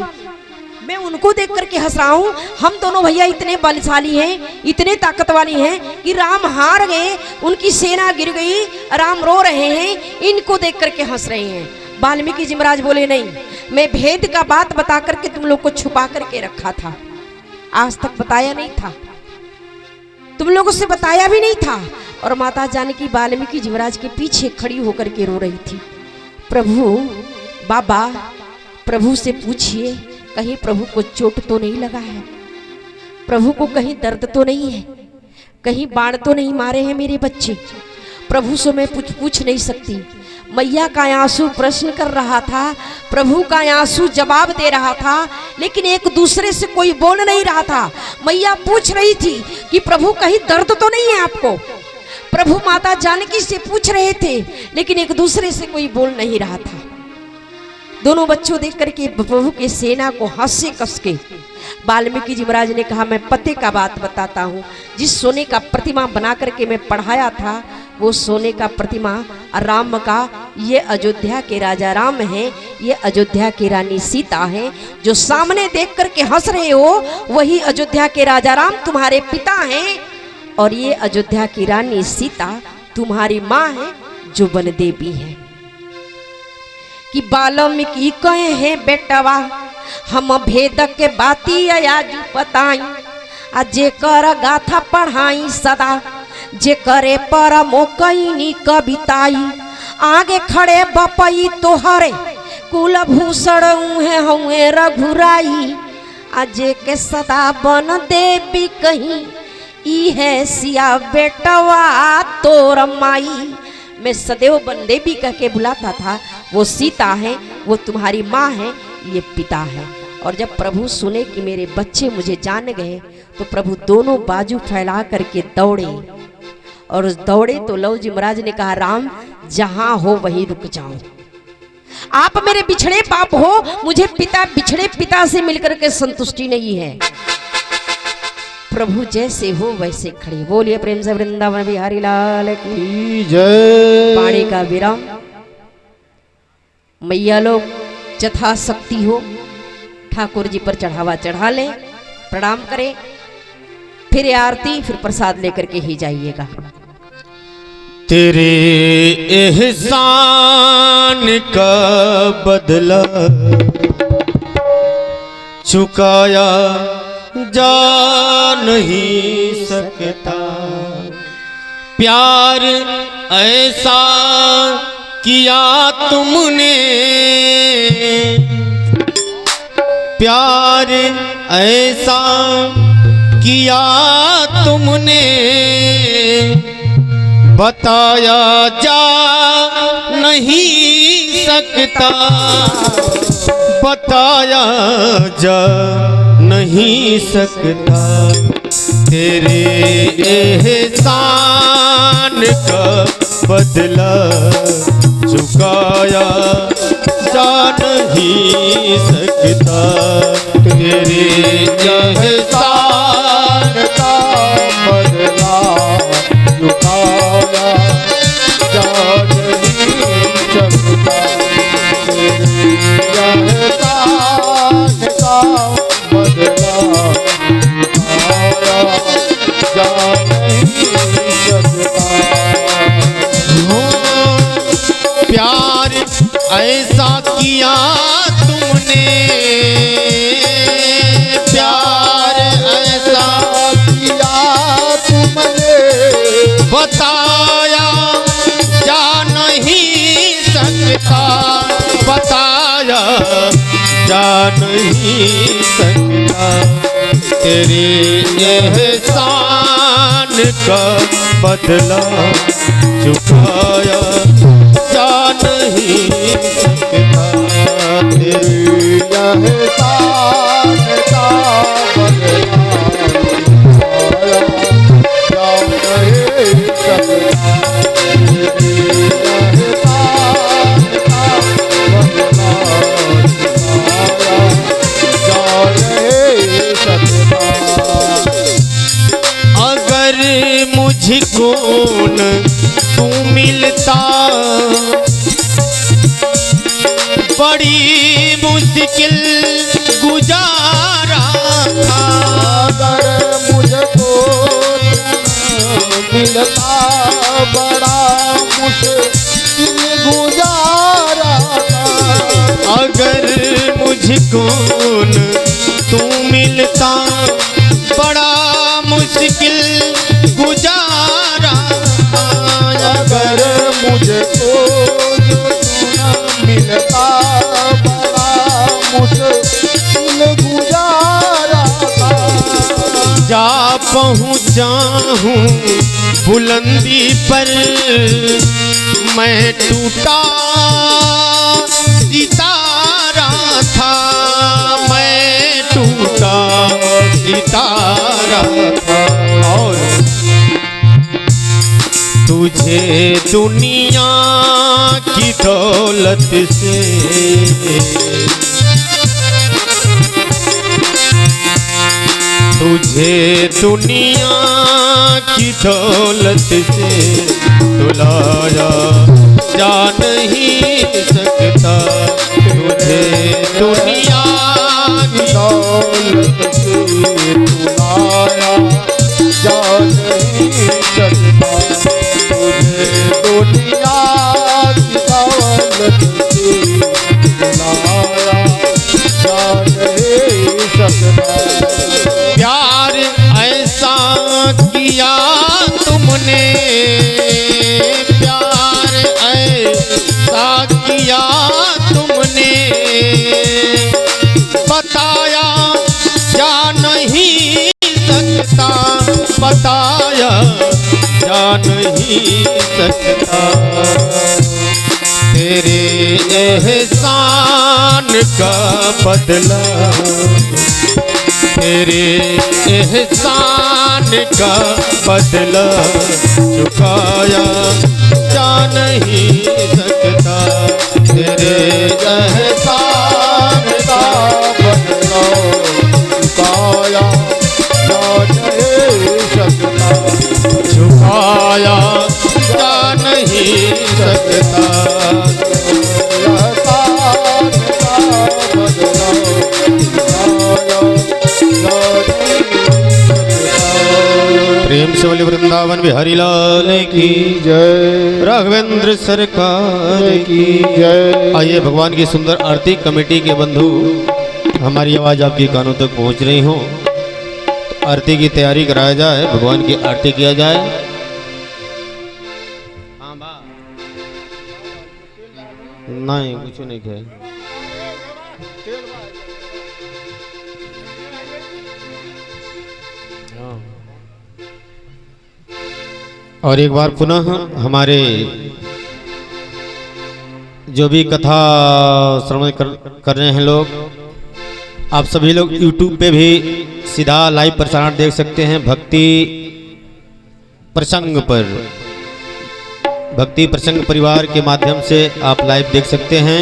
मैं उनको देख करके हंस रहा हूँ। हम दोनों भैया इतने बलशाली हैं, इतने ताकत वाली हैं कि राम हार गए, उनकी सेना गिर गई, राम रो रहे हैं, इनको देख करके हंस रहे हैं। वाल्मीकि जी महाराज बोले नहीं, मैं भेद का बात बता करके तुम लोग को छुपा करके रखा था, आज तक बताया नहीं था, तुम लोगों से बताया भी नहीं था। और माता जानकी वाल्मीकि जी महाराज के पीछे खड़ी होकर के रो रही थी। प्रभु बाबा, प्रभु से पूछिए कहीं प्रभु को चोट तो नहीं लगा है, प्रभु को कहीं दर्द तो नहीं है, कहीं बाण तो नहीं मारे हैं मेरे बच्चे। प्रभु से मैं पूछ नहीं सकती। मैया का आंसू प्रश्न कर रहा था, प्रभु का आंसू जवाब दे रहा था, लेकिन एक दूसरे से कोई बोल नहीं रहा था। मैया पूछ रही थी कि प्रभु कहीं दर्द तो नहीं है आपको। प्रभु माता जानकी से पूछ रहे थे, लेकिन एक दूसरे से कोई बोल नहीं रहा था। दोनों बच्चों देख करके प्रभु की सेना को हंसे कस के वाल्मीकि जी महाराज ने कहा मैं पते का बात बताता हूँ। जिस सोने का प्रतिमा बना करके मैं पढ़ाया था, वो सोने का प्रतिमा राम का, ये अयोध्या के राजा राम हैं, ये अयोध्या की रानी सीता हैं। जो सामने देख करके हंस रहे हो वही अयोध्या के राजा राम तुम्हारे पिता हैं, और ये अयोध्या की रानी सीता तुम्हारी माँ है जो वन देवी है। कि वाल्मीकि कहे हैं बेटवा हम भेद के बाती आज बताई, आ जे कर गाथा पढ़ाई सदा, जे करे परमो कईनी कविताई। आगे खड़े बपई तोहरे कुलभूषण उहे हुए रघुराई, अजे के सदा बन देवी कहीं ई है सिया बेटवा तोर माई। मैं सदैव बन देवी कह के बुलाता था, वो सीता है, वो तुम्हारी माँ है, ये पिता है। और जब प्रभु सुने कि मेरे बच्चे मुझे जान गए तो प्रभु दोनों बाजू फैला करके दौड़े, और दौड़े तो लव जी महाराज ने कहा राम जहां हो वहीं रुक जाओ, आप मेरे बिछड़े बाप हो, मुझे पिता बिछड़े पिता से मिलकर के संतुष्टि नहीं है। प्रभु जैसे हो वैसे खड़े। बोलिए प्रेम से वृंदावन बिहारी लाल की जय। पानी का विराम। मैया लोग जथा शक्ति हो ठाकुर जी पर चढ़ावा चढ़ा लें, प्रणाम करें, फिर आरती, फिर प्रसाद लेकर के ही जाइएगा। तेरे एहसान का बदला चुकाया जा नहीं सकता, प्यार ऐसा किया तुमने, प्यार ऐसा किया तुमने, बताया जा नहीं सकता, बताया जा नहीं सकता तेरे एहसान का बदला चुकाया जा नहीं सकता तेरे एहसान का बदला चुकाया जा नहीं सकता एहसान का बदला चुकाया जा नहीं सकता। हो प्यार ऐसा किया तुमने प्यार ऐसा किया तुमने बताया जा नहीं सकता बताया जा नहीं सकता तेरे एहसान का बदला चुकाया जा नहीं सकता तेरे एहसान का बदला चुकाया जा नहीं सकता एहसान का बदला चुकाया जा नहीं सकता। अगर मुझको न तू मिलता बड़ी मुश्किल गुजारा था अगर मुझको मिलता बड़ा मुश्किल गुजारा था अगर मुझको न तू मिलता बड़ा मुश्किल गुजारा था अगर मुझको जो सुना मिलता बड़ा मुश्किल गुजारा था जा पहुँचा हूँ बुलंदी पर मैं टूटा सितारा था मैं टूटा सितारा था और तुझे दुनिया की दौलत से तुझे दुनिया की दौलत से दुलाया जा नहीं सकता तुझे दुनिया की दौलत से तुलाया जा नहीं सकता तुझे दुनिया की दौलत से तुलाया जा नहीं सकता। प्यार ऐसा किया तुमने प्यार ऐसा किया तुमने बताया जा नहीं सकता बताया जा नहीं सकता तेरे एहसान का बदला तेरे एहसान का बदला चुकाया जा नहीं सकता तेरे एहसान का बदला चुकाया जा नहीं सकता चुकाया जा नहीं सकता एहसान का बदला चुकाया जा नहीं सकता। प्रेम से बोले वृंदावन बिहारी लाल की जय राघवेंद्र सरकार की जय। आइए भगवान की सुंदर आरती कमेटी के बंधु हमारी आवाज आपके कानों तक पहुंच रही हो तो आरती की तैयारी कराया जाए भगवान की आरती किया जाए। नहीं कुछ नहीं कहे और एक बार पुनः हमारे जो भी कथा श्रवण कर रहे हैं लोग आप सभी लोग YouTube पे भी सीधा लाइव प्रसारण देख सकते हैं। भक्ति प्रसंग पर, भक्ति प्रसंग परिवार के माध्यम से आप लाइव देख सकते हैं।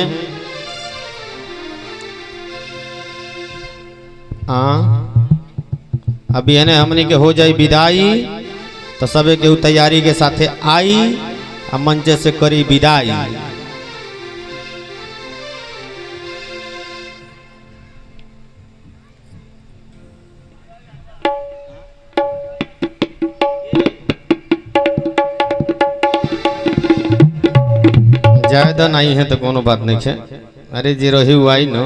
अभी है ना हमने के हो जाए विदाई, तो सबे के तैयारी के साथे आई आ मंच से करी विदाई। ज्यादा नहीं है तो कोनो बात नहीं है। अरे जी रही हुआ आई नो।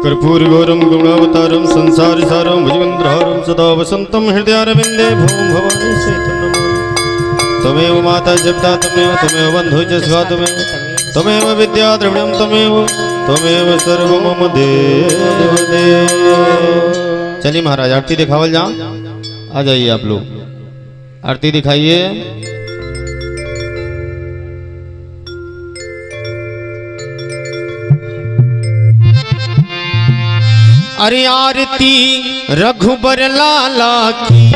कर्पूर गौरम गुणावतारम संसार सारम भुजगंधरहारम सदा वसंतम हृदयारविंदे भूम भवानी सेतु नमः। तमेव माता जगता तमेव तमेव बंधु च स्वा तमेव विद्या द्रविणं तमेव सर्व मम देव देव। चलिए महाराज आरती दिखावल जाओ। आ जाइए आप लोग, आरती दिखाइए। अरे आरती रघुबर लाला की,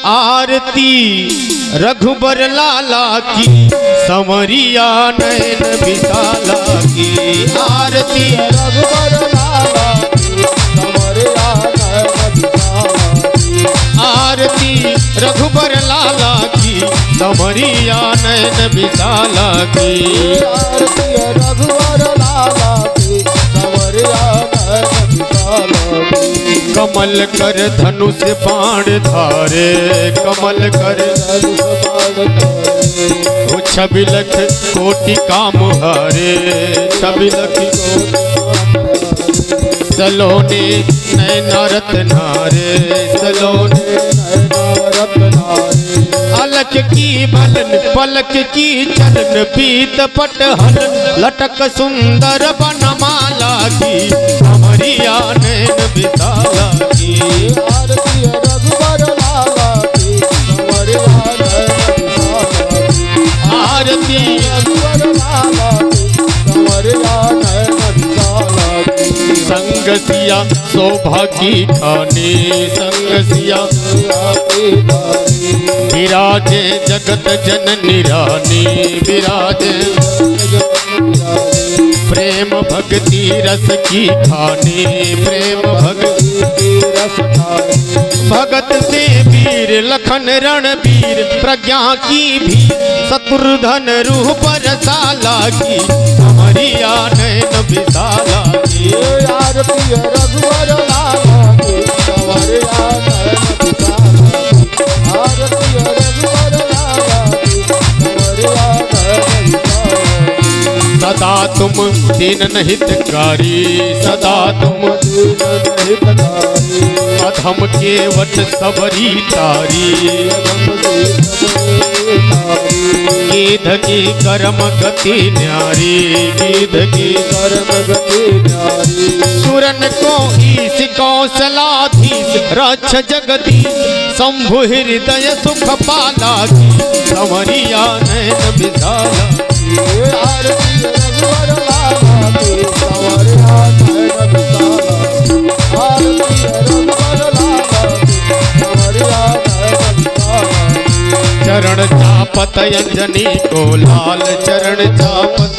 आरती रघुबर लाला की, संवरिया नयन विशाला की। आरती रघुबर लाला की, संवरिया नयन विशाला की। आरती रघुबर लाला की, संवरिया नयन विशाला की। आरती रघुबर लाला की, संवरिया नयन विशाला की। कमल कर धनुष बाण धारे, कमल कर धनुष बाण धारे। वो छबिलख कोटि काम हारे, छबिलख सलोने नैना रत्नारे, सलोने नयना रत्नारे। अलख की बलन पलक की चलन, पीत पट हलन लटक सुंदर बनमाला की। संवरिया नयन विशाला की। आरती रघुबर लाला की, संवरिया नयन विशाला की। आरती रघुबर लाला की, संवरिया नयन विशाला की। संग सिया शोभा की खानी, संग सिया विराजे जगत जननी रानी, विराजे प्रेम भक्ति रस की खानी, प्रेम भक्ति रस खानी। भगत से वीर लखन रणवीर, प्रज्ञा की भी शत्रुधन रूह परसाला की। संवरिया नयन विशाला की। आरती रघुबर लाला की, संवरिया नयन विशाला की। आरती रघुबर लाला की, संवरिया नयन विशाला की। सदा तुम दीन हितकारी, सदा तुम दीन हितकारी। अधम के वट सबरी तारी। गीध की कर्म गति न्यारी, गीध की कर्म गति न्यारी। सुरन को ईश कौशलाधीश, रक्ष जगदीश शंभु हृदय सुख पाला की। संवरिया नयन विशाला की। आरती रघुबर लाला की, संवरिया नयन विशाला की। आरती रघुबर लाला की, संवरिया नयन विशाला की। चरण चापत अंजनी को लाल, चरण चापत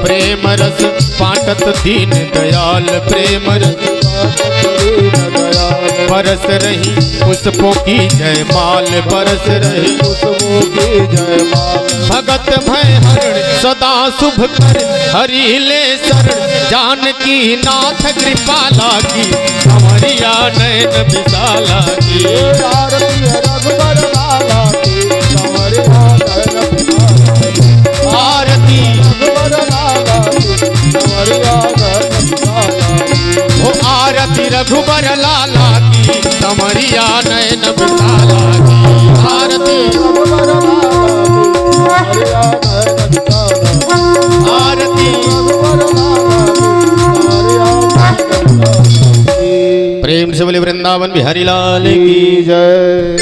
प्रेम रस पाटत दीन दयाल, प्रेम रस बरस रही पुष्पों की जयमाल, बरस रही पुष्पों की जयमाल। भगत भय हरण सदा शुभ कर, हरि ले शरण जानकी नाथ कृपाला की। संवरिया नयन विशाला की। आरती रघुबर लाला की, संवरिया नयन विशाला की। आरती रघुबर लाला की, संवरिया नयन विशाला की। वो आरती रघुबर लाला की, संवरिया नयन विशाला की। आरती रघुबर लाला की, संवरिया नयन विशाला की। वृंदावन बिहारी लाल की की जय।